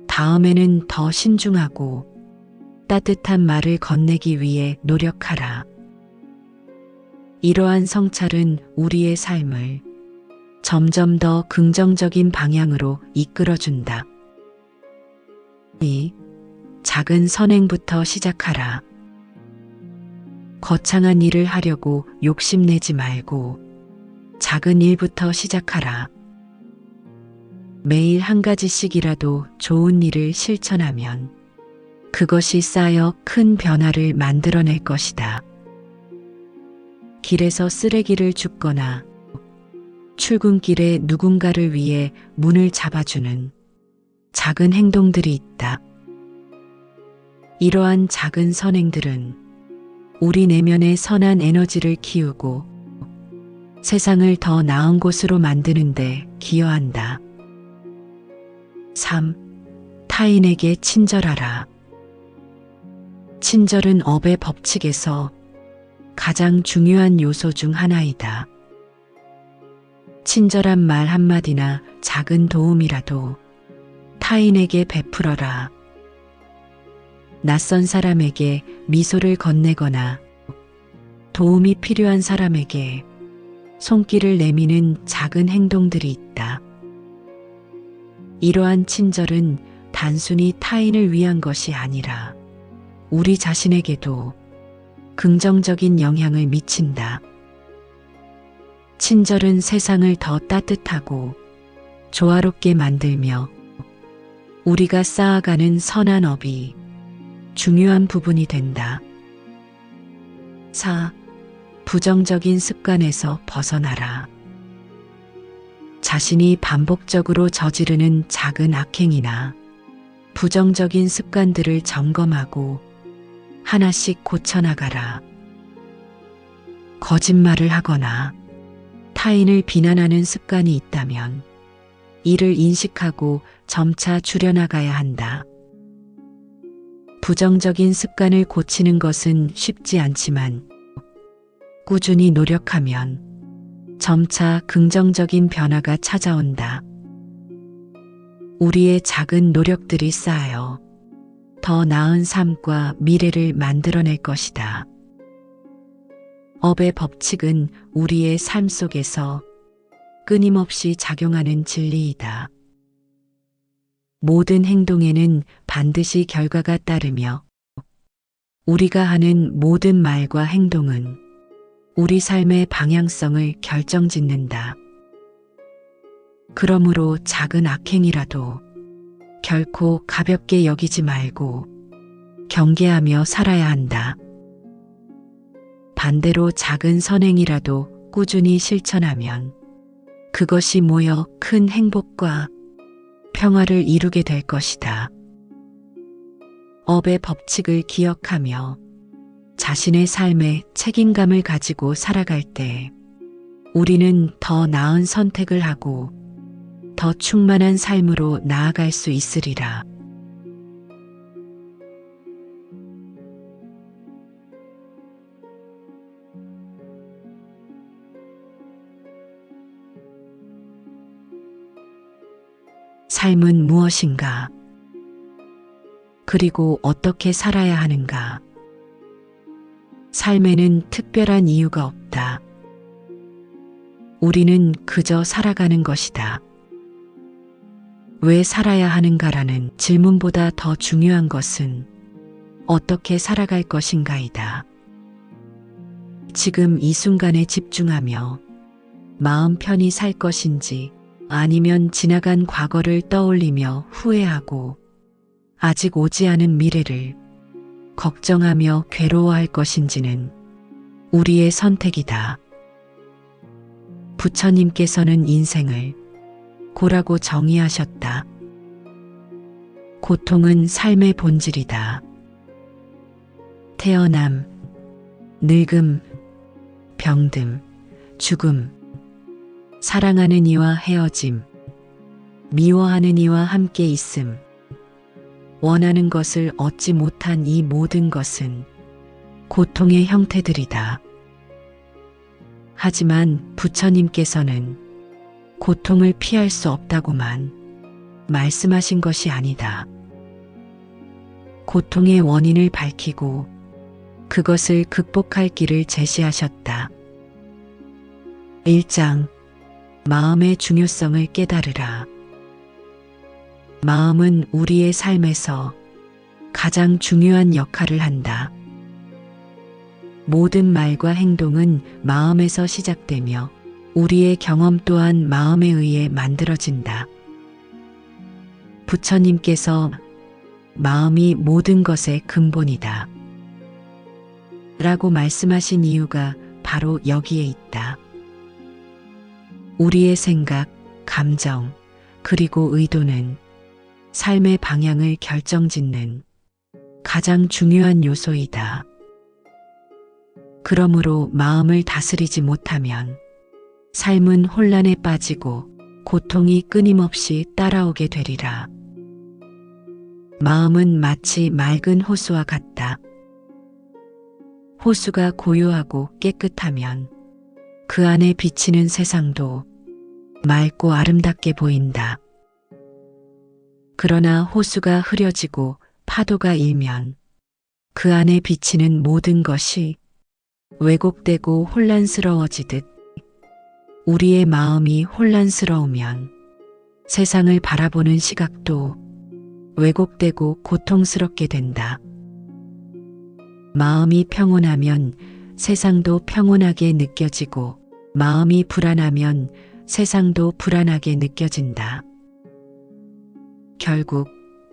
다음에는 더 신중하고 따뜻한 말을 건네기 위해 노력하라. 이러한 성찰은 우리의 삶을 점점 더 긍정적인 방향으로 이끌어준다. 2. 작은 선행부터 시작하라. 거창한 일을 하려고 욕심내지 말고 작은 일부터 시작하라. 매일 한 가지씩이라도 좋은 일을 실천하면 그것이 쌓여 큰 변화를 만들어낼 것이다. 길에서 쓰레기를 줍거나 출근길에 누군가를 위해 문을 잡아주는 작은 행동들이 있다. 이러한 작은 선행들은 우리 내면의 선한 에너지를 키우고 세상을 더 나은 곳으로 만드는 데 기여한다. 3. 타인에게 친절하라. 친절은 업의 법칙에서 가장 중요한 요소 중 하나이다. 친절한 말 한마디나 작은 도움이라도 타인에게 베풀어라. 낯선 사람에게 미소를 건네거나 도움이 필요한 사람에게 손길을 내미는 작은 행동들이 있다. 이러한 친절은 단순히 타인을 위한 것이 아니라 우리 자신에게도 긍정적인 영향을 미친다. 친절은 세상을 더 따뜻하고 조화롭게 만들며 우리가 쌓아가는 선한 업이 중요한 부분이 된다. 4. 부정적인 습관에서 벗어나라. 자신이 반복적으로 저지르는 작은 악행이나 부정적인 습관들을 점검하고 하나씩 고쳐나가라. 거짓말을 하거나 타인을 비난하는 습관이 있다면 이를 인식하고 점차 줄여나가야 한다. 부정적인 습관을 고치는 것은 쉽지 않지만 꾸준히 노력하면 점차 긍정적인 변화가 찾아온다. 우리의 작은 노력들이 쌓여 더 나은 삶과 미래를 만들어낼 것이다. 업의 법칙은 우리의 삶 속에서 끊임없이 작용하는 진리이다. 모든 행동에는 반드시 결과가 따르며 우리가 하는 모든 말과 행동은 우리 삶의 방향성을 결정짓는다. 그러므로 작은 악행이라도 결코 가볍게 여기지 말고 경계하며 살아야 한다. 반대로 작은 선행이라도 꾸준히 실천하면 그것이 모여 큰 행복과 평화를 이루게 될 것이다. 업의 법칙을 기억하며 자신의 삶에 책임감을 가지고 살아갈 때 우리는 더 나은 선택을 하고 더 충만한 삶으로 나아갈 수 있으리라. 삶은 무엇인가? 그리고 어떻게 살아야 하는가? 삶에는 특별한 이유가 없다. 우리는 그저 살아가는 것이다. 왜 살아야 하는가라는 질문보다 더 중요한 것은 어떻게 살아갈 것인가이다. 지금 이 순간에 집중하며 마음 편히 살 것인지 아니면 지나간 과거를 떠올리며 후회하고 아직 오지 않은 미래를 걱정하며 괴로워할 것인지는 우리의 선택이다. 부처님께서는 인생을 고라고 정의하셨다. 고통은 삶의 본질이다. 태어남, 늙음, 병듦, 죽음, 사랑하는 이와 헤어짐, 미워하는 이와 함께 있음, 원하는 것을 얻지 못한 이 모든 것은 고통의 형태들이다. 하지만 부처님께서는 고통을 피할 수 없다고만 말씀하신 것이 아니다. 고통의 원인을 밝히고 그것을 극복할 길을 제시하셨다. 1장 마음의 중요성을 깨달으라. 마음은 우리의 삶에서 가장 중요한 역할을 한다. 모든 말과 행동은 마음에서 시작되며 우리의 경험 또한 마음에 의해 만들어진다. 부처님께서 마음이 모든 것의 근본이다 라고 말씀하신 이유가 바로 여기에 있다. 우리의 생각, 감정, 그리고 의도는 삶의 방향을 결정짓는 가장 중요한 요소이다. 그러므로 마음을 다스리지 못하면 삶은 혼란에 빠지고 고통이 끊임없이 따라오게 되리라. 마음은 마치 맑은 호수와 같다. 호수가 고요하고 깨끗하면 그 안에 비치는 세상도 맑고 아름답게 보인다. 그러나 호수가 흐려지고 파도가 일면 그 안에 비치는 모든 것이 왜곡되고 혼란스러워지듯 우리의 마음이 혼란스러우면 세상을 바라보는 시각도 왜곡되고 고통스럽게 된다. 마음이 평온하면 세상도 평온하게 느껴지고 마음이 불안하면 세상도 불안하게 느껴진다. 결국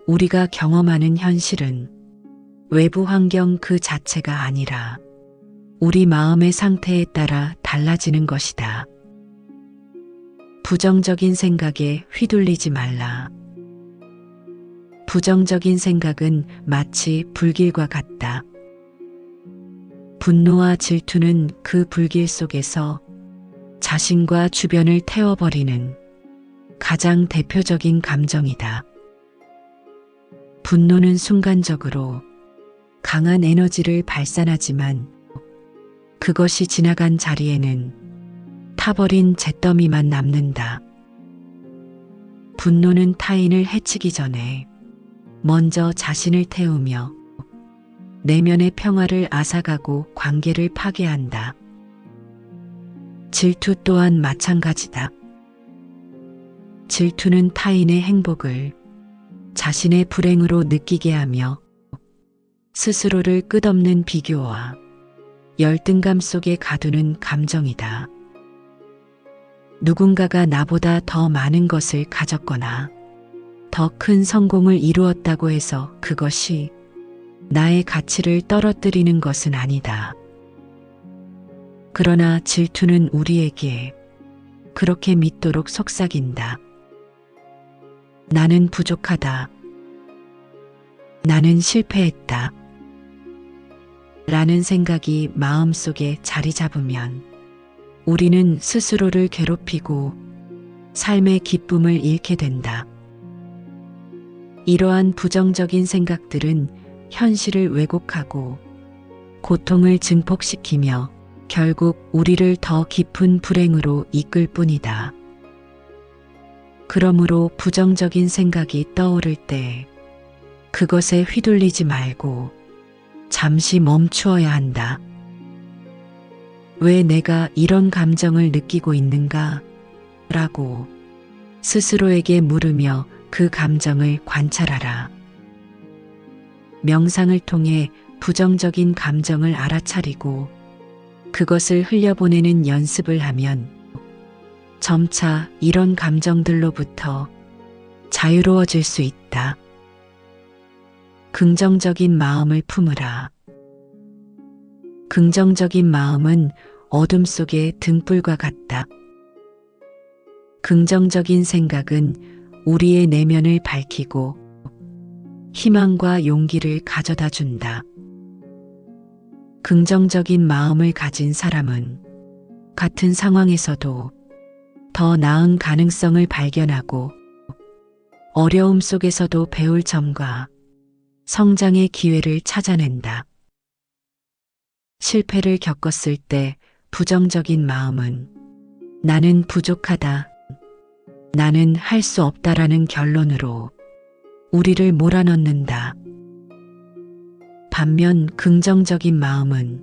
우리가 경험하는 현실은 외부 환경 그 자체가 아니라 우리 마음의 상태에 따라 달라지는 것이다. 부정적인 생각에 휘둘리지 말라. 부정적인 생각은 마치 불길과 같다. 분노와 질투는 그 불길 속에서 자신과 주변을 태워버리는 가장 대표적인 감정이다. 분노는 순간적으로 강한 에너지를 발산하지만 그것이 지나간 자리에는 타버린 잿더미만 남는다. 분노는 타인을 해치기 전에 먼저 자신을 태우며 내면의 평화를 앗아가고 관계를 파괴한다. 질투 또한 마찬가지다. 질투는 타인의 행복을 자신의 불행으로 느끼게 하며 스스로를 끝없는 비교와 열등감 속에 가두는 감정이다. 누군가가 나보다 더 많은 것을 가졌거나 더 큰 성공을 이루었다고 해서 그것이 나의 가치를 떨어뜨리는 것은 아니다. 그러나 질투는 우리에게 그렇게 믿도록 속삭인다. 나는 부족하다. 나는 실패했다. 라는 생각이 마음속에 자리 잡으면 우리는 스스로를 괴롭히고 삶의 기쁨을 잃게 된다. 이러한 부정적인 생각들은 현실을 왜곡하고 고통을 증폭시키며 결국 우리를 더 깊은 불행으로 이끌 뿐이다. 그러므로 부정적인 생각이 떠오를 때 그것에 휘둘리지 말고 잠시 멈추어야 한다. 왜 내가 이런 감정을 느끼고 있는가? 라고 스스로에게 물으며 그 감정을 관찰하라. 명상을 통해 부정적인 감정을 알아차리고 그것을 흘려보내는 연습을 하면 점차 이런 감정들로부터 자유로워질 수 있다. 긍정적인 마음을 품으라. 긍정적인 마음은 어둠 속의 등불과 같다. 긍정적인 생각은 우리의 내면을 밝히고 희망과 용기를 가져다 준다. 긍정적인 마음을 가진 사람은 같은 상황에서도 더 나은 가능성을 발견하고 어려움 속에서도 배울 점과 성장의 기회를 찾아낸다. 실패를 겪었을 때 부정적인 마음은 나는 부족하다, 나는 할 수 없다라는 결론으로 우리를 몰아넣는다. 반면 긍정적인 마음은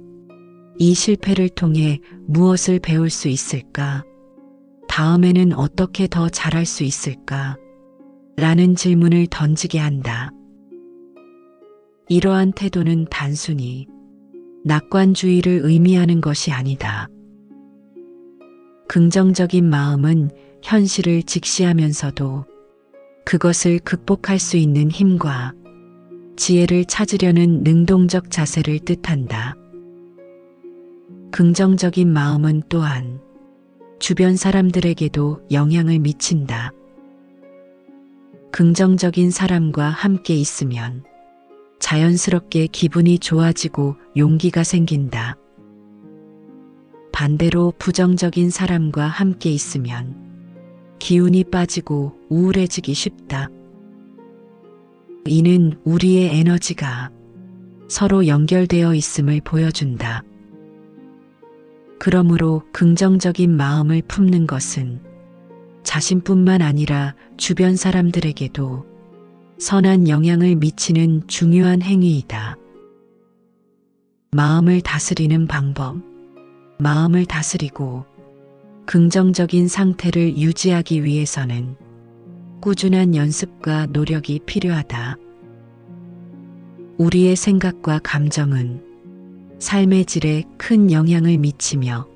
이 실패를 통해 무엇을 배울 수 있을까? 다음에는 어떻게 더 잘할 수 있을까? 라는 질문을 던지게 한다. 이러한 태도는 단순히 낙관주의를 의미하는 것이 아니다. 긍정적인 마음은 현실을 직시하면서도 그것을 극복할 수 있는 힘과 지혜를 찾으려는 능동적 자세를 뜻한다. 긍정적인 마음은 또한 주변 사람들에게도 영향을 미친다. 긍정적인 사람과 함께 있으면 자연스럽게 기분이 좋아지고 용기가 생긴다. 반대로 부정적인 사람과 함께 있으면 기운이 빠지고 우울해지기 쉽다. 이는 우리의 에너지가 서로 연결되어 있음을 보여준다. 그러므로 긍정적인 마음을 품는 것은 자신뿐만 아니라 주변 사람들에게도 선한 영향을 미치는 중요한 행위이다. 마음을 다스리는 방법. 마음을 다스리고 긍정적인 상태를 유지하기 위해서는 꾸준한 연습과 노력이 필요하다. 우리의 생각과 감정은 삶의 질에 큰 영향을 미치며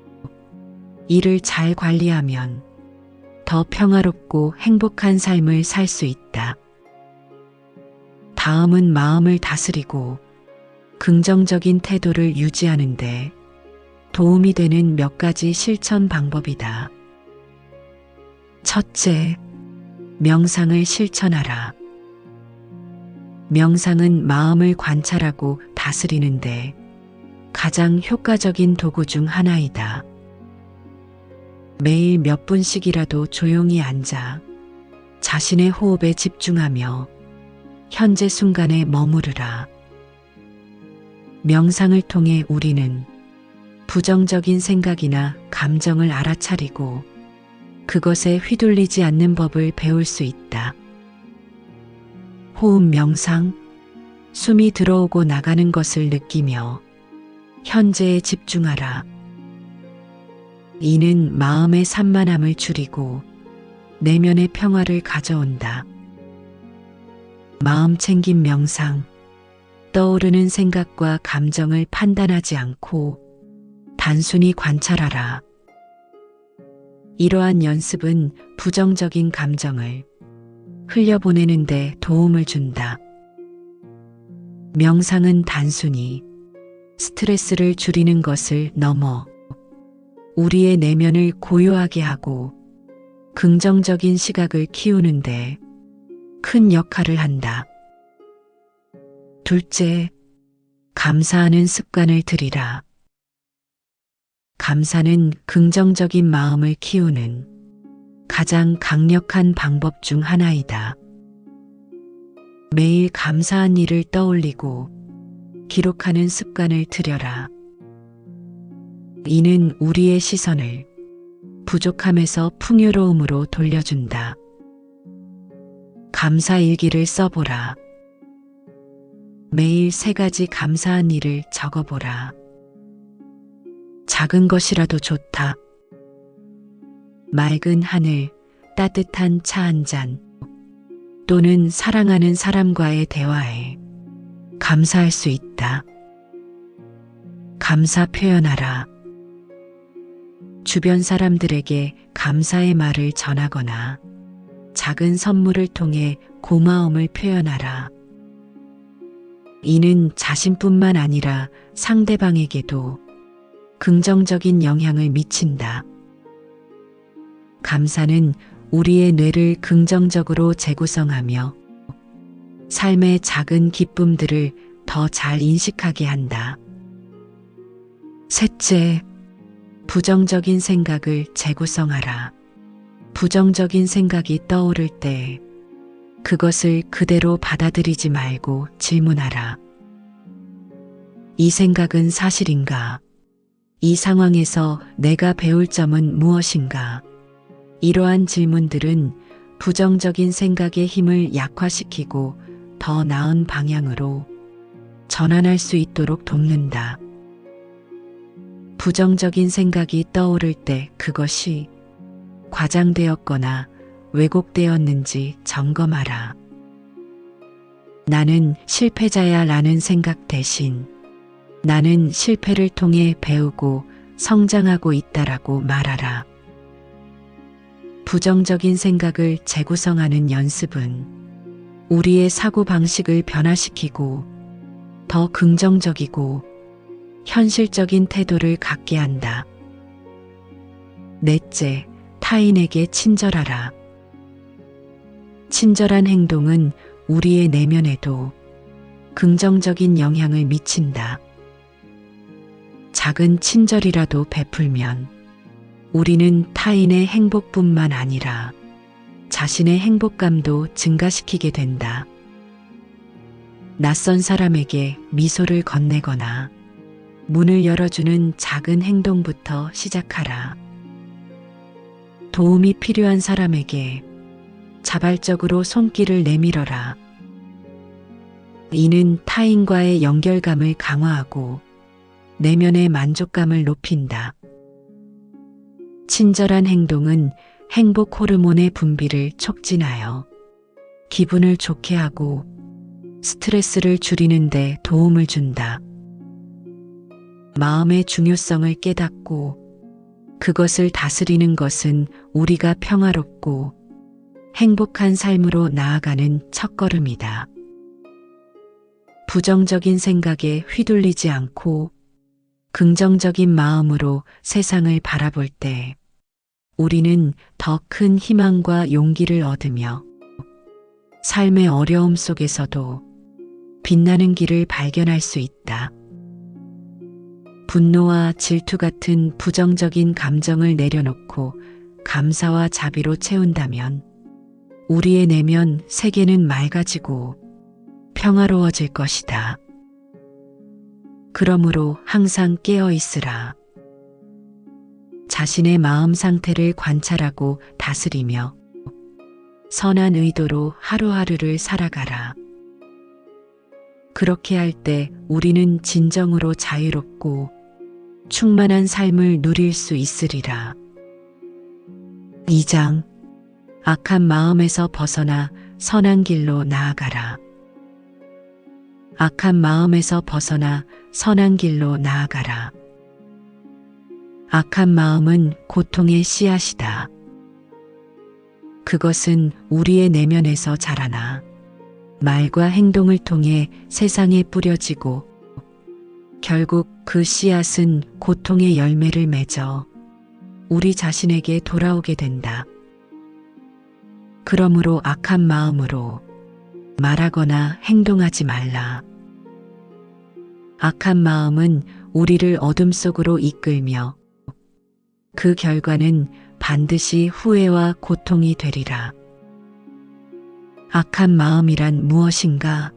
이를 잘 관리하면 더 평화롭고 행복한 삶을 살 수 있다. 다음은 마음을 다스리고 긍정적인 태도를 유지하는데 도움이 되는 몇 가지 실천 방법이다. 첫째, 명상을 실천하라. 명상은 마음을 관찰하고 다스리는데 가장 효과적인 도구 중 하나이다. 매일 몇 분씩이라도 조용히 앉아 자신의 호흡에 집중하며 현재 순간에 머무르라. 명상을 통해 우리는 부정적인 생각이나 감정을 알아차리고 그것에 휘둘리지 않는 법을 배울 수 있다. 호흡 명상, 숨이 들어오고 나가는 것을 느끼며 현재에 집중하라. 이는 마음의 산만함을 줄이고 내면의 평화를 가져온다. 마음 챙김 명상, 떠오르는 생각과 감정을 판단하지 않고 단순히 관찰하라. 이러한 연습은 부정적인 감정을 흘려보내는 데 도움을 준다. 명상은 단순히 스트레스를 줄이는 것을 넘어 우리의 내면을 고요하게 하고 긍정적인 시각을 키우는데 큰 역할을 한다. 둘째, 감사하는 습관을 들이라. 감사는 긍정적인 마음을 키우는 가장 강력한 방법 중 하나이다. 매일 감사한 일을 떠올리고 기록하는 습관을 들여라. 이는 우리의 시선을 부족함에서 풍요로움으로 돌려준다. 감사 일기를 써보라. 매일 3가지 감사한 일을 적어보라. 작은 것이라도 좋다. 맑은 하늘, 따뜻한 차 한 잔, 또는 사랑하는 사람과의 대화에 감사할 수 있다. 감사 표현하라. 주변 사람들에게 감사의 말을 전하거나 작은 선물을 통해 고마움을 표현하라. 이는 자신뿐만 아니라 상대방에게도 긍정적인 영향을 미친다. 감사는 우리의 뇌를 긍정적으로 재구성하며 삶의 작은 기쁨들을 더 잘 인식하게 한다. 셋째, 부정적인 생각을 재구성하라. 부정적인 생각이 떠오를 때 그것을 그대로 받아들이지 말고 질문하라. 이 생각은 사실인가? 이 상황에서 내가 배울 점은 무엇인가? 이러한 질문들은 부정적인 생각의 힘을 약화시키고 더 나은 방향으로 전환할 수 있도록 돕는다. 부정적인 생각이 떠오를 때 그것이 과장되었거나 왜곡되었는지 점검하라. 나는 실패자야 라는 생각 대신 나는 실패를 통해 배우고 성장하고 있다라고 말하라. 부정적인 생각을 재구성하는 연습은 우리의 사고방식을 변화시키고 더 긍정적이고 현실적인 태도를 갖게 한다. 넷째, 타인에게 친절하라. 친절한 행동은 우리의 내면에도 긍정적인 영향을 미친다. 작은 친절이라도 베풀면 우리는 타인의 행복뿐만 아니라 자신의 행복감도 증가시키게 된다. 낯선 사람에게 미소를 건네거나 문을 열어주는 작은 행동부터 시작하라. 도움이 필요한 사람에게 자발적으로 손길을 내밀어라. 이는 타인과의 연결감을 강화하고 내면의 만족감을 높인다. 친절한 행동은 행복 호르몬의 분비를 촉진하여 기분을 좋게 하고 스트레스를 줄이는 데 도움을 준다. 마음의 중요성을 깨닫고 그것을 다스리는 것은 우리가 평화롭고 행복한 삶으로 나아가는 첫걸음이다. 부정적인 생각에 휘둘리지 않고 긍정적인 마음으로 세상을 바라볼 때 우리는 더 큰 희망과 용기를 얻으며 삶의 어려움 속에서도 빛나는 길을 발견할 수 있다. 분노와 질투 같은 부정적인 감정을 내려놓고 감사와 자비로 채운다면 우리의 내면 세계는 맑아지고 평화로워질 것이다. 그러므로 항상 깨어 있으라. 자신의 마음 상태를 관찰하고 다스리며 선한 의도로 하루하루를 살아가라. 그렇게 할 때 우리는 진정으로 자유롭고 충만한 삶을 누릴 수 있으리라. 2장. 악한 마음에서 벗어나 선한 길로 나아가라. 악한 마음에서 벗어나 선한 길로 나아가라. 악한 마음은 고통의 씨앗이다. 그것은 우리의 내면에서 자라나 말과 행동을 통해 세상에 뿌려지고 결국 그 씨앗은 고통의 열매를 맺어 우리 자신에게 돌아오게 된다. 그러므로 악한 마음으로 말하거나 행동하지 말라. 악한 마음은 우리를 어둠 속으로 이끌며 그 결과는 반드시 후회와 고통이 되리라. 악한 마음이란 무엇인가?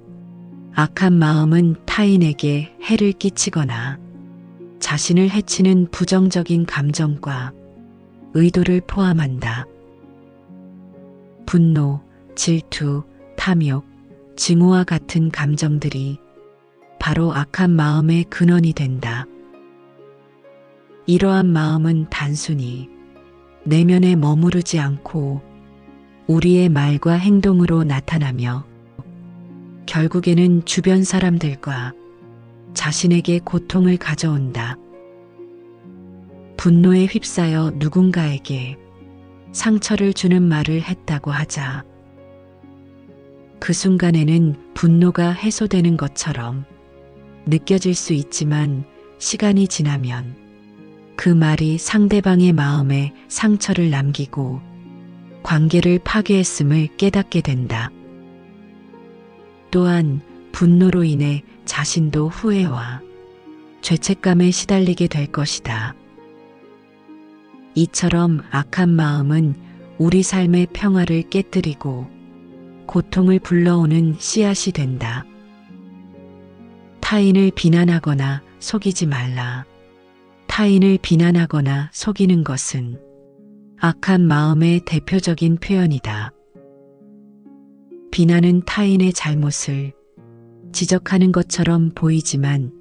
악한 마음은 타인에게 해를 끼치거나 자신을 해치는 부정적인 감정과 의도를 포함한다. 분노, 질투, 탐욕, 증오와 같은 감정들이 바로 악한 마음의 근원이 된다. 이러한 마음은 단순히 내면에 머무르지 않고 우리의 말과 행동으로 나타나며 결국에는 주변 사람들과 자신에게 고통을 가져온다. 분노에 휩싸여 누군가에게 상처를 주는 말을 했다고 하자. 그 순간에는 분노가 해소되는 것처럼 느껴질 수 있지만 시간이 지나면 그 말이 상대방의 마음에 상처를 남기고 관계를 파괴했음을 깨닫게 된다. 또한 분노로 인해 자신도 후회와 죄책감에 시달리게 될 것이다. 이처럼 악한 마음은 우리 삶의 평화를 깨뜨리고 고통을 불러오는 씨앗이 된다. 타인을 비난하거나 속이지 말라. 타인을 비난하거나 속이는 것은 악한 마음의 대표적인 표현이다. 비난은 타인의 잘못을 지적하는 것처럼 보이지만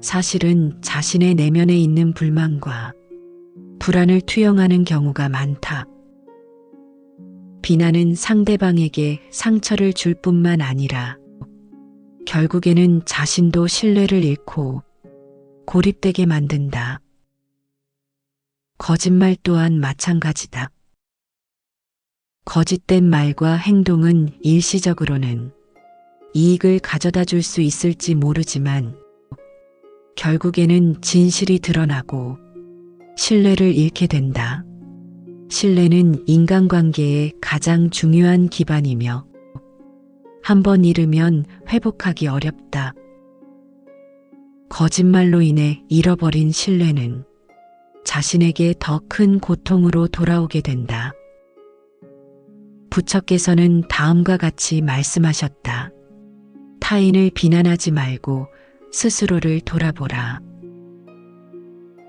사실은 자신의 내면에 있는 불만과 불안을 투영하는 경우가 많다. 비난은 상대방에게 상처를 줄 뿐만 아니라 결국에는 자신도 신뢰를 잃고 고립되게 만든다. 거짓말 또한 마찬가지다. 거짓된 말과 행동은 일시적으로는 이익을 가져다 줄 수 있을지 모르지만 결국에는 진실이 드러나고 신뢰를 잃게 된다. 신뢰는 인간관계의 가장 중요한 기반이며 한번 잃으면 회복하기 어렵다. 거짓말로 인해 잃어버린 신뢰는 자신에게 더 큰 고통으로 돌아오게 된다. 부처께서는 다음과 같이 말씀하셨다. 타인을 비난하지 말고 스스로를 돌아보라.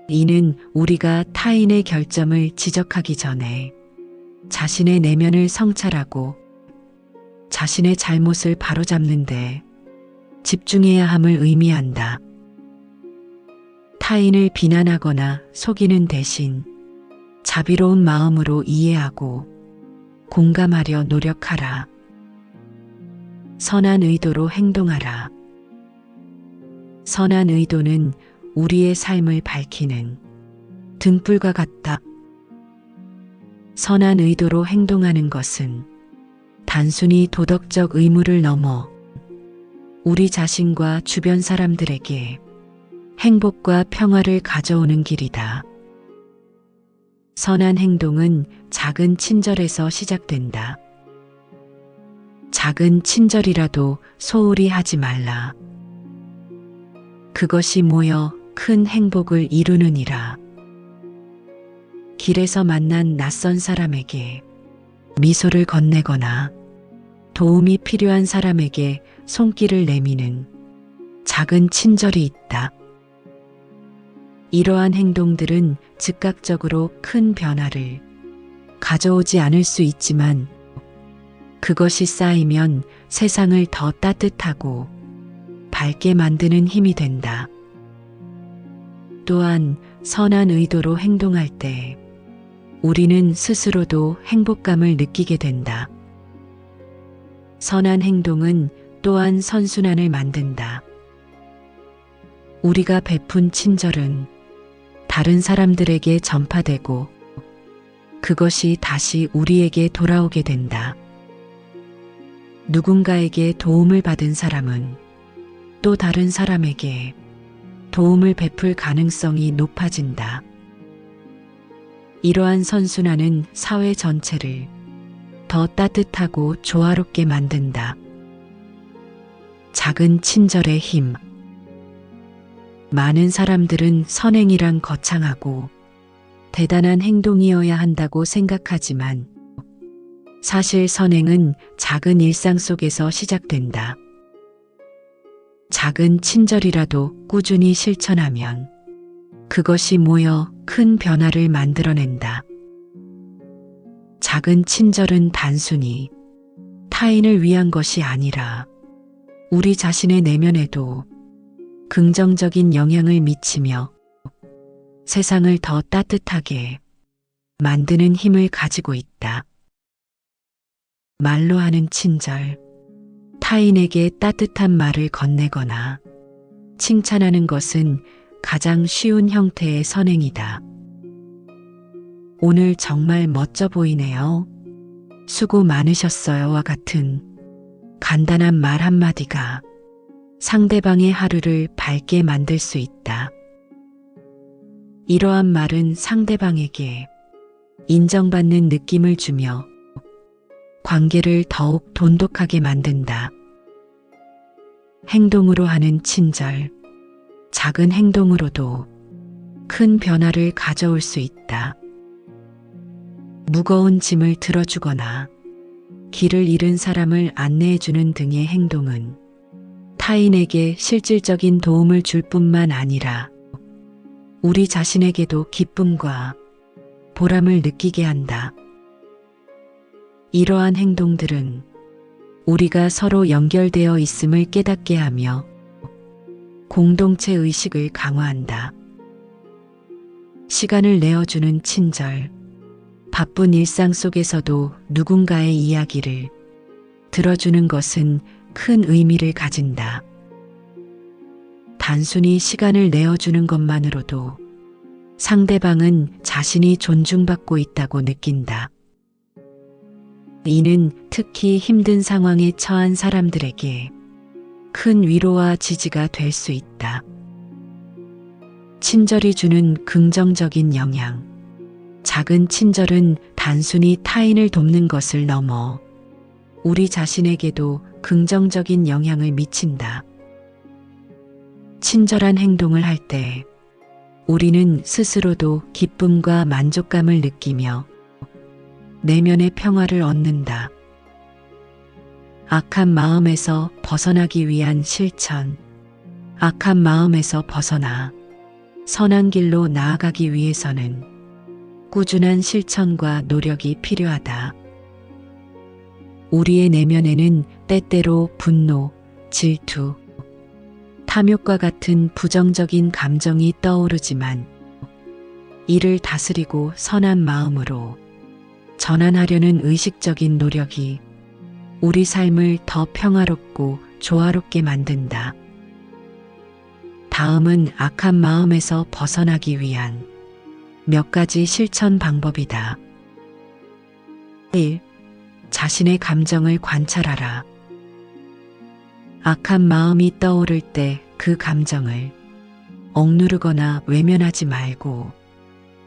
이는 우리가 타인의 결점을 지적하기 전에 자신의 내면을 성찰하고 자신의 잘못을 바로잡는 데 집중해야 함을 의미한다. 타인을 비난하거나 속이는 대신 자비로운 마음으로 이해하고 공감하려 노력하라. 선한 의도로 행동하라. 선한 의도는 우리의 삶을 밝히는 등불과 같다. 선한 의도로 행동하는 것은 단순히 도덕적 의무를 넘어 우리 자신과 주변 사람들에게 행복과 평화를 가져오는 길이다. 선한 행동은 작은 친절에서 시작된다. 작은 친절이라도 소홀히 하지 말라. 그것이 모여 큰 행복을 이루느니라. 길에서 만난 낯선 사람에게 미소를 건네거나 도움이 필요한 사람에게 손길을 내미는 작은 친절이 있다. 이러한 행동들은 즉각적으로 큰 변화를 가져오지 않을 수 있지만 그것이 쌓이면 세상을 더 따뜻하고 밝게 만드는 힘이 된다. 또한 선한 의도로 행동할 때 우리는 스스로도 행복감을 느끼게 된다. 선한 행동은 또한 선순환을 만든다. 우리가 베푼 친절은 다른 사람들에게 전파되고 그것이 다시 우리에게 돌아오게 된다. 누군가에게 도움을 받은 사람은 또 다른 사람에게 도움을 베풀 가능성이 높아진다. 이러한 선순환은 사회 전체를 더 따뜻하고 조화롭게 만든다. 작은 친절의 힘. 많은 사람들은 선행이란 거창하고 대단한 행동이어야 한다고 생각하지만 사실 선행은 작은 일상 속에서 시작된다. 작은 친절이라도 꾸준히 실천하면 그것이 모여 큰 변화를 만들어낸다. 작은 친절은 단순히 타인을 위한 것이 아니라 우리 자신의 내면에도 긍정적인 영향을 미치며 세상을 더 따뜻하게 만드는 힘을 가지고 있다. 말로 하는 친절. 타인에게 따뜻한 말을 건네거나 칭찬하는 것은 가장 쉬운 형태의 선행이다. 오늘 정말 멋져 보이네요. 수고 많으셨어요와 같은 간단한 말 한마디가 상대방의 하루를 밝게 만들 수 있다. 이러한 말은 상대방에게 인정받는 느낌을 주며 관계를 더욱 돈독하게 만든다. 행동으로 하는 친절. 작은 행동으로도 큰 변화를 가져올 수 있다. 무거운 짐을 들어주거나 길을 잃은 사람을 안내해주는 등의 행동은 타인에게 실질적인 도움을 줄 뿐만 아니라 우리 자신에게도 기쁨과 보람을 느끼게 한다. 이러한 행동들은 우리가 서로 연결되어 있음을 깨닫게 하며 공동체 의식을 강화한다. 시간을 내어주는 친절. 바쁜 일상 속에서도 누군가의 이야기를 들어주는 것은 큰 의미를 가진다. 단순히 시간을 내어주는 것만으로도 상대방은 자신이 존중받고 있다고 느낀다. 이는 특히 힘든 상황에 처한 사람들에게 큰 위로와 지지가 될 수 있다. 친절이 주는 긍정적인 영향. 작은 친절은 단순히 타인을 돕는 것을 넘어 우리 자신에게도 긍정적인 영향을 미친다. 친절한 행동을 할 때 우리는 스스로도 기쁨과 만족감을 느끼며 내면의 평화를 얻는다. 악한 마음에서 벗어나기 위한 실천. 악한 마음에서 벗어나 선한 길로 나아가기 위해서는 꾸준한 실천과 노력이 필요하다. 우리의 내면에는 때때로 분노, 질투, 탐욕과 같은 부정적인 감정이 떠오르지만 이를 다스리고 선한 마음으로 전환하려는 의식적인 노력이 우리 삶을 더 평화롭고 조화롭게 만든다. 다음은 악한 마음에서 벗어나기 위한 몇 가지 실천 방법이다. 1. 자신의 감정을 관찰하라. 악한 마음이 떠오를 때 그 감정을 억누르거나 외면하지 말고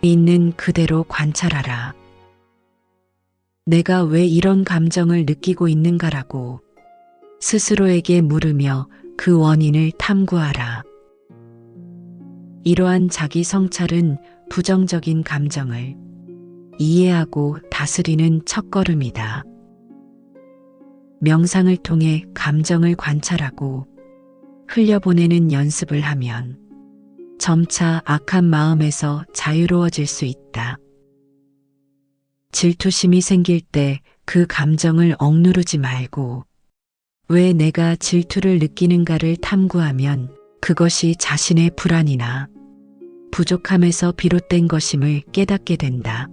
있는 그대로 관찰하라. 내가 왜 이런 감정을 느끼고 있는가라고 스스로에게 물으며 그 원인을 탐구하라. 이러한 자기 성찰은 부정적인 감정을 이해하고 다스리는 첫걸음이다. 명상을 통해 감정을 관찰하고 흘려보내는 연습을 하면 점차 악한 마음에서 자유로워질 수 있다. 질투심이 생길 때 그 감정을 억누르지 말고 왜 내가 질투를 느끼는가를 탐구하면 그것이 자신의 불안이나 부족함에서 비롯된 것임을 깨닫게 된다.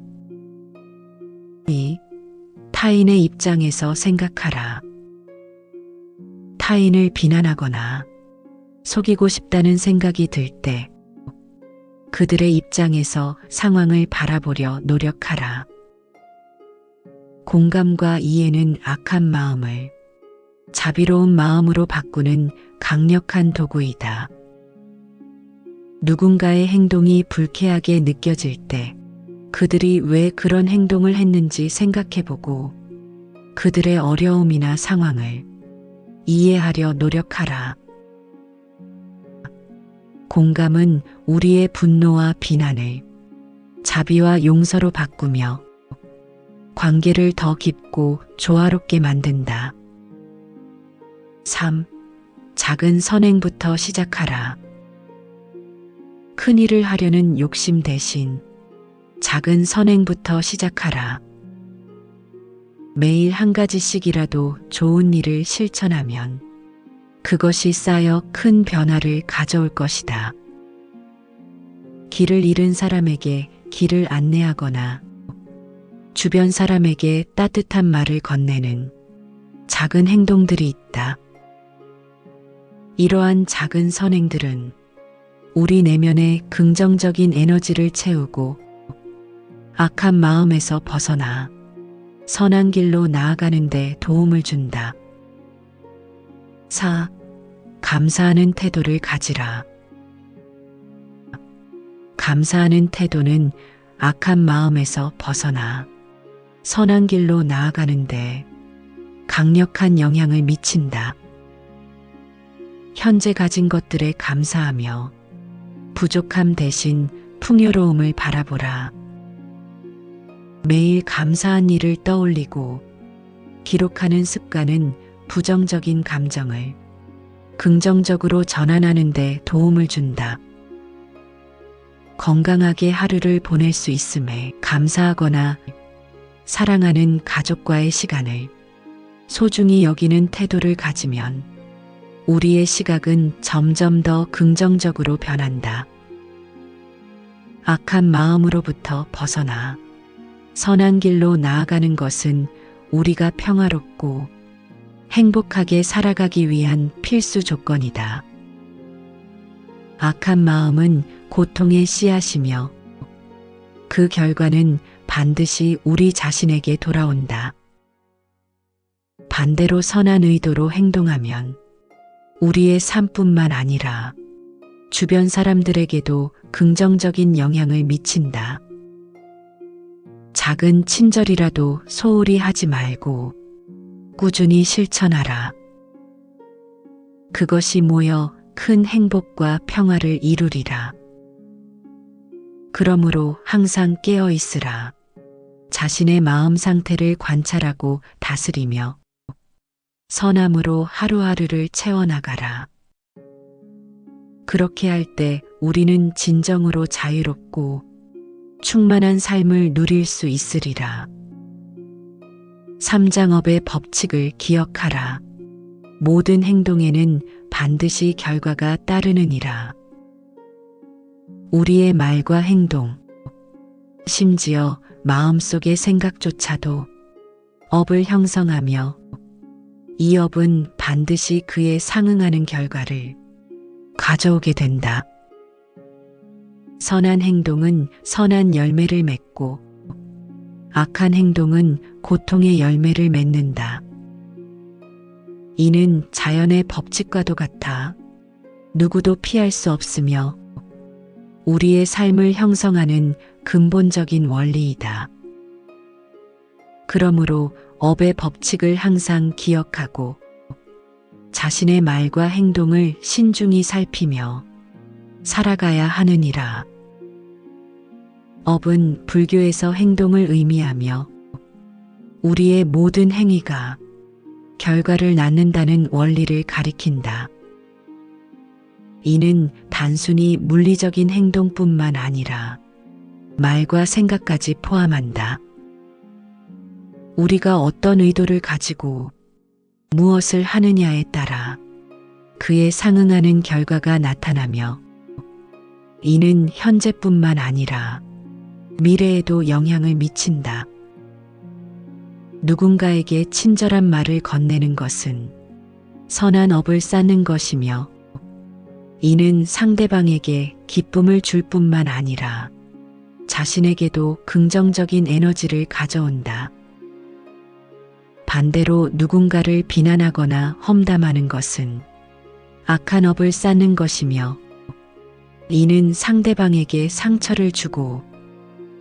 2. 타인의 입장에서 생각하라. 타인을 비난하거나 속이고 싶다는 생각이 들 때 그들의 입장에서 상황을 바라보려 노력하라. 공감과 이해는 악한 마음을 자비로운 마음으로 바꾸는 강력한 도구이다. 누군가의 행동이 불쾌하게 느껴질 때 그들이 왜 그런 행동을 했는지 생각해보고 그들의 어려움이나 상황을 이해하려 노력하라. 공감은 우리의 분노와 비난을 자비와 용서로 바꾸며 관계를 더 깊고 조화롭게 만든다. 3. 작은 선행부터 시작하라. 큰 일을 하려는 욕심 대신 작은 선행부터 시작하라. 매일 한 가지씩이라도 좋은 일을 실천하면 그것이 쌓여 큰 변화를 가져올 것이다. 길을 잃은 사람에게 길을 안내하거나 주변 사람에게 따뜻한 말을 건네는 작은 행동들이 있다. 이러한 작은 선행들은 우리 내면의 긍정적인 에너지를 채우고 악한 마음에서 벗어나 선한 길로 나아가는 데 도움을 준다. 4. 감사하는 태도를 가지라. 감사하는 태도는 악한 마음에서 벗어나 선한 길로 나아가는데 강력한 영향을 미친다. 현재 가진 것들에 감사하며 부족함 대신 풍요로움을 바라보라. 매일 감사한 일을 떠올리고 기록하는 습관은 부정적인 감정을 긍정적으로 전환하는 데 도움을 준다. 건강하게 하루를 보낼 수 있음에 감사하거나 사랑하는 가족과의 시간을 소중히 여기는 태도를 가지면 우리의 시각은 점점 더 긍정적으로 변한다. 악한 마음으로부터 벗어나 선한 길로 나아가는 것은 우리가 평화롭고 행복하게 살아가기 위한 필수 조건이다. 악한 마음은 고통의 씨앗이며 그 결과는 반드시 우리 자신에게 돌아온다. 반대로 선한 의도로 행동하면 우리의 삶뿐만 아니라 주변 사람들에게도 긍정적인 영향을 미친다. 작은 친절이라도 소홀히 하지 말고 꾸준히 실천하라. 그것이 모여 큰 행복과 평화를 이루리라. 그러므로 항상 깨어 있으라. 자신의 마음 상태를 관찰하고 다스리며 선함으로 하루하루를 채워나가라. 그렇게 할 때 우리는 진정으로 자유롭고 충만한 삶을 누릴 수 있으리라. 삼장업의 법칙을 기억하라. 모든 행동에는 반드시 결과가 따르느니라. 우리의 말과 행동, 심지어 마음속의 생각조차도 업을 형성하며 이 업은 반드시 그에 상응하는 결과를 가져오게 된다. 선한 행동은 선한 열매를 맺고 악한 행동은 고통의 열매를 맺는다. 이는 자연의 법칙과도 같아 누구도 피할 수 없으며 우리의 삶을 형성하는 근본적인 원리이다. 그러므로 업의 법칙을 항상 기억하고 자신의 말과 행동을 신중히 살피며 살아가야 하느니라. 업은 불교에서 행동을 의미하며 우리의 모든 행위가 결과를 낳는다는 원리를 가리킨다. 이는 단순히 물리적인 행동뿐만 아니라 말과 생각까지 포함한다. 우리가 어떤 의도를 가지고 무엇을 하느냐에 따라 그에 상응하는 결과가 나타나며 이는 현재뿐만 아니라 미래에도 영향을 미친다. 누군가에게 친절한 말을 건네는 것은 선한 업을 쌓는 것이며 이는 상대방에게 기쁨을 줄 뿐만 아니라 자신에게도 긍정적인 에너지를 가져온다. 반대로 누군가를 비난하거나 험담하는 것은 악한 업을 쌓는 것이며 이는 상대방에게 상처를 주고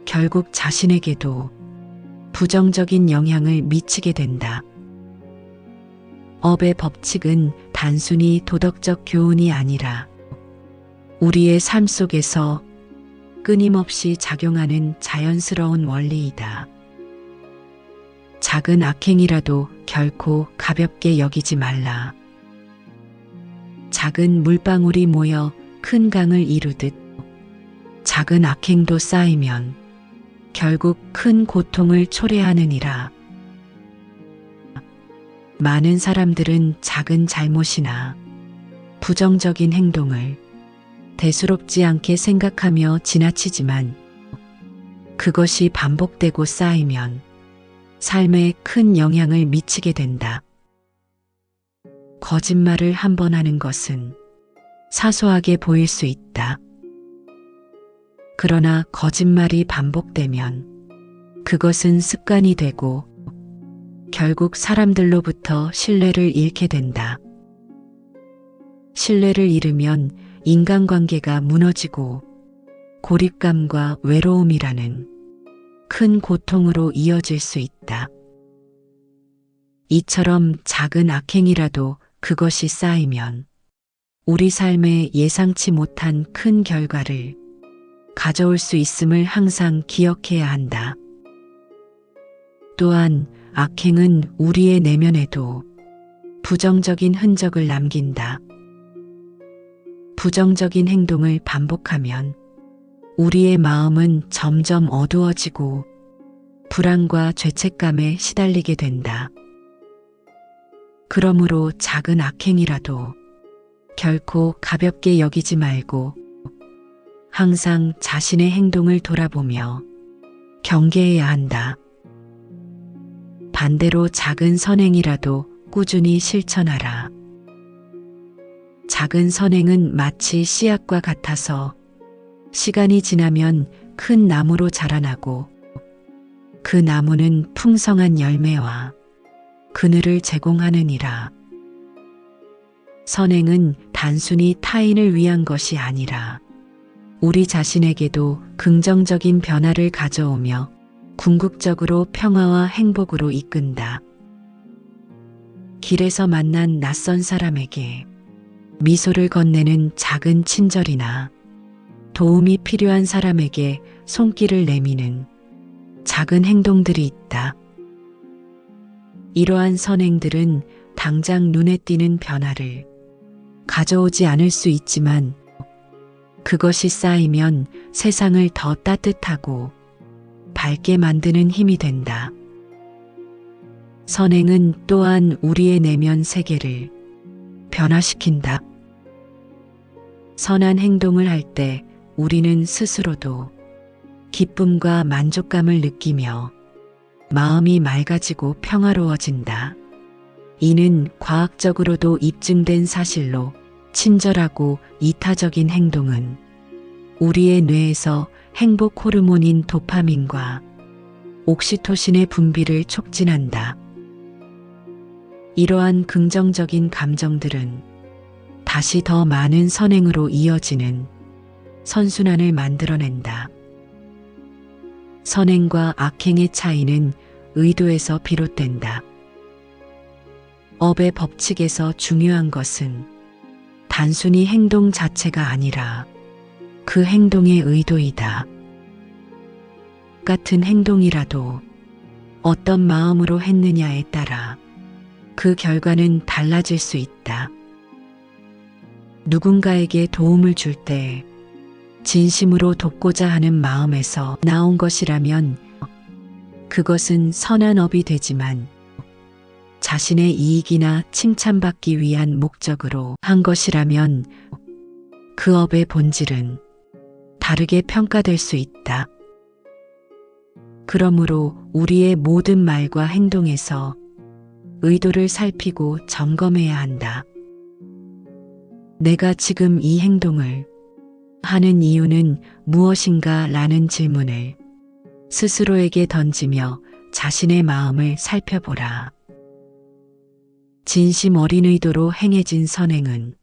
결국 자신에게도 부정적인 영향을 미치게 된다. 업의 법칙은 단순히 도덕적 교훈이 아니라 우리의 삶 속에서 끊임없이 작용하는 자연스러운 원리이다. 작은 악행이라도 결코 가볍게 여기지 말라. 작은 물방울이 모여 큰 강을 이루듯 작은 악행도 쌓이면 결국 큰 고통을 초래하느니라. 많은 사람들은 작은 잘못이나 부정적인 행동을 대수롭지 않게 생각하며 지나치지만 그것이 반복되고 쌓이면 삶에 큰 영향을 미치게 된다. 거짓말을 한 번 하는 것은 사소하게 보일 수 있다. 그러나 거짓말이 반복되면 그것은 습관이 되고 결국 사람들로부터 신뢰를 잃게 된다. 신뢰를 잃으면 인간관계가 무너지고 고립감과 외로움이라는 큰 고통으로 이어질 수 있다. 이처럼 작은 악행이라도 그것이 쌓이면 우리 삶에 예상치 못한 큰 결과를 가져올 수 있음을 항상 기억해야 한다. 또한 악행은 우리의 내면에도 부정적인 흔적을 남긴다. 부정적인 행동을 반복하면 우리의 마음은 점점 어두워지고 불안과 죄책감에 시달리게 된다. 그러므로 작은 악행이라도 결코 가볍게 여기지 말고 항상 자신의 행동을 돌아보며 경계해야 한다. 반대로 작은 선행이라도 꾸준히 실천하라. 작은 선행은 마치 씨앗과 같아서 시간이 지나면 큰 나무로 자라나고 그 나무는 풍성한 열매와 그늘을 제공하느니라. 선행은 단순히 타인을 위한 것이 아니라 우리 자신에게도 긍정적인 변화를 가져오며 궁극적으로 평화와 행복으로 이끈다. 길에서 만난 낯선 사람에게 미소를 건네는 작은 친절이나 도움이 필요한 사람에게 손길을 내미는 작은 행동들이 있다. 이러한 선행들은 당장 눈에 띄는 변화를 가져오지 않을 수 있지만 그것이 쌓이면 세상을 더 따뜻하고 밝게 만드는 힘이 된다. 선행은 또한 우리의 내면 세계를 변화시킨다. 선한 행동을 할 때 우리는 스스로도 기쁨과 만족감을 느끼며 마음이 맑아지고 평화로워진다. 이는 과학적으로도 입증된 사실로 친절하고 이타적인 행동은 우리의 뇌에서 행복 호르몬인 도파민과 옥시토신의 분비를 촉진한다. 이러한 긍정적인 감정들은 다시 더 많은 선행으로 이어지는 선순환을 만들어낸다. 선행과 악행의 차이는 의도에서 비롯된다. 업의 법칙에서 중요한 것은 단순히 행동 자체가 아니라 그 행동의 의도이다. 같은 행동이라도 어떤 마음으로 했느냐에 따라 그 결과는 달라질 수 있다. 누군가에게 도움을 줄 때 진심으로 돕고자 하는 마음에서 나온 것이라면 그것은 선한 업이 되지만 자신의 이익이나 칭찬받기 위한 목적으로 한 것이라면 그 업의 본질은 다르게 평가될 수 있다. 그러므로 우리의 모든 말과 행동에서 의도를 살피고 점검해야 한다. 내가 지금 이 행동을 하는 이유는 무엇인가 라는 질문을 스스로에게 던지며 자신의 마음을 살펴보라. 진심 어린 의도로 행해진 선행은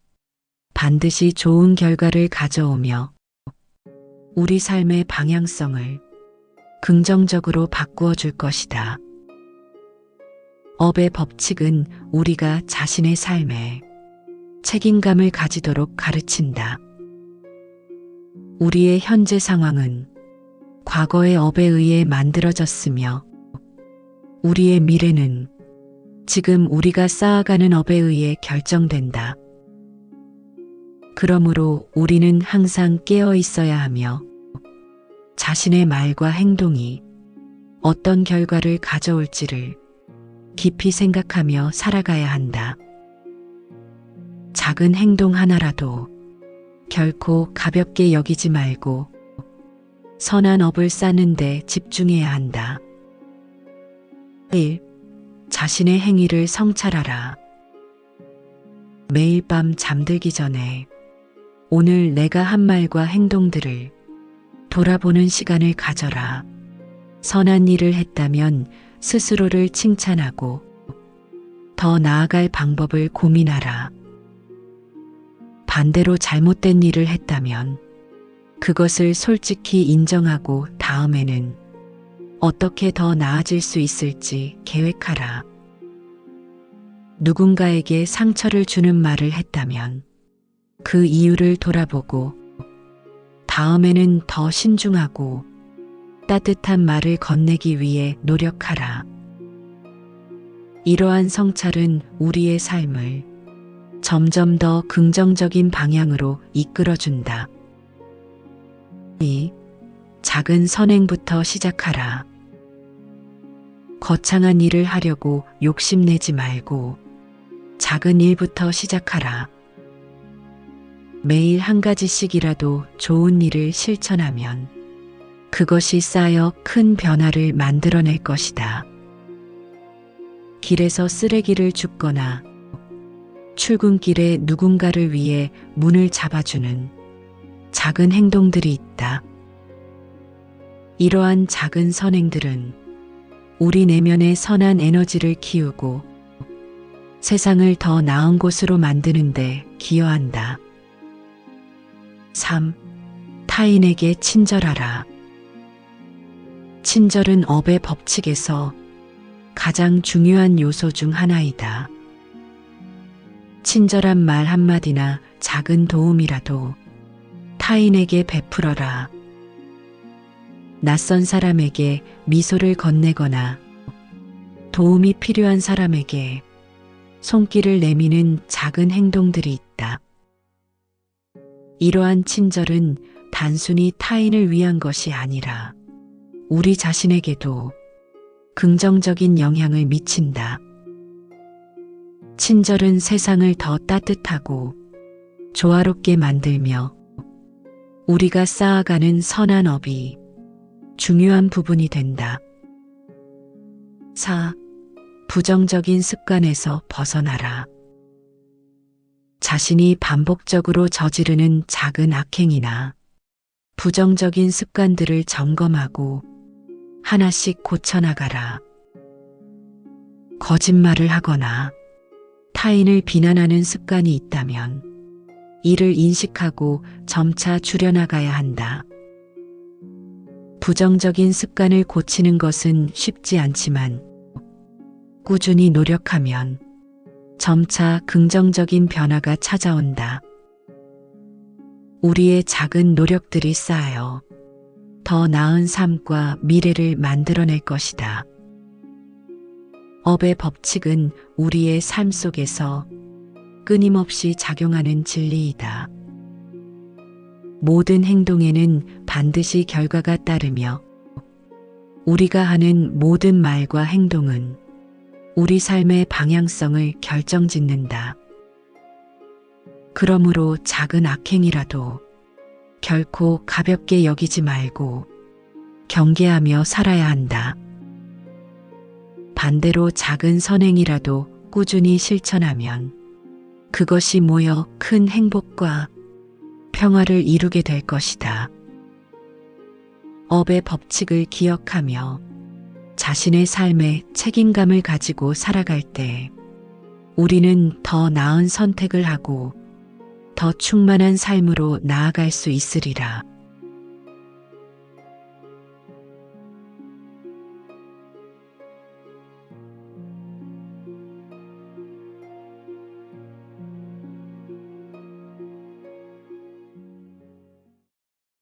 반드시 좋은 결과를 가져오며 우리 삶의 방향성을 긍정적으로 바꾸어 줄 것이다. 업의 법칙은 우리가 자신의 삶에 책임감을 가지도록 가르친다. 우리의 현재 상황은 과거의 업에 의해 만들어졌으며 우리의 미래는 지금 우리가 쌓아가는 업에 의해 결정된다. 그러므로 우리는 항상 깨어 있어야 하며 자신의 말과 행동이 어떤 결과를 가져올지를 깊이 생각하며 살아가야 한다. 작은 행동 하나라도 결코 가볍게 여기지 말고 선한 업을 쌓는 데 집중해야 한다. 1. 자신의 행위를 성찰하라. 매일 밤 잠들기 전에 오늘 내가 한 말과 행동들을 돌아보는 시간을 가져라. 선한 일을 했다면 스스로를 칭찬하고 더 나아갈 방법을 고민하라. 반대로 잘못된 일을 했다면 그것을 솔직히 인정하고 다음에는 어떻게 더 나아질 수 있을지 계획하라. 누군가에게 상처를 주는 말을 했다면 그 이유를 돌아보고 다음에는 더 신중하고 따뜻한 말을 건네기 위해 노력하라. 이러한 성찰은 우리의 삶을 점점 더 긍정적인 방향으로 이끌어준다. 이 작은 선행부터 시작하라. 거창한 일을 하려고 욕심내지 말고 작은 일부터 시작하라. 매일 한 가지씩이라도 좋은 일을 실천하면 그것이 쌓여 큰 변화를 만들어낼 것이다. 길에서 쓰레기를 줍거나 출근길에 누군가를 위해 문을 잡아주는 작은 행동들이 있다. 이러한 작은 선행들은 우리 내면의 선한 에너지를 키우고 세상을 더 나은 곳으로 만드는 데 기여한다. 3. 타인에게 친절하라. 친절은 업의 법칙에서 가장 중요한 요소 중 하나이다. 친절한 말 한마디나 작은 도움이라도 타인에게 베풀어라. 낯선 사람에게 미소를 건네거나 도움이 필요한 사람에게 손길을 내미는 작은 행동들이 있다. 이러한 친절은 단순히 타인을 위한 것이 아니라 우리 자신에게도 긍정적인 영향을 미친다. 친절은 세상을 더 따뜻하고 조화롭게 만들며 우리가 쌓아가는 선한 업이 중요한 부분이 된다. 4. 부정적인 습관에서 벗어나라. 자신이 반복적으로 저지르는 작은 악행이나 부정적인 습관들을 점검하고 하나씩 고쳐나가라. 거짓말을 하거나 타인을 비난하는 습관이 있다면 이를 인식하고 점차 줄여나가야 한다. 부정적인 습관을 고치는 것은 쉽지 않지만 꾸준히 노력하면 점차 긍정적인 변화가 찾아온다. 우리의 작은 노력들이 쌓여 더 나은 삶과 미래를 만들어낼 것이다. 업의 법칙은 우리의 삶 속에서 끊임없이 작용하는 진리이다. 모든 행동에는 반드시 결과가 따르며 우리가 하는 모든 말과 행동은 우리 삶의 방향성을 결정짓는다. 그러므로 작은 악행이라도 결코 가볍게 여기지 말고 경계하며 살아야 한다. 반대로 작은 선행이라도 꾸준히 실천하면 그것이 모여 큰 행복과 평화를 이루게 될 것이다. 업의 법칙을 기억하며 자신의 삶에 책임감을 가지고 살아갈 때 우리는 더 나은 선택을 하고 더 충만한 삶으로 나아갈 수 있으리라.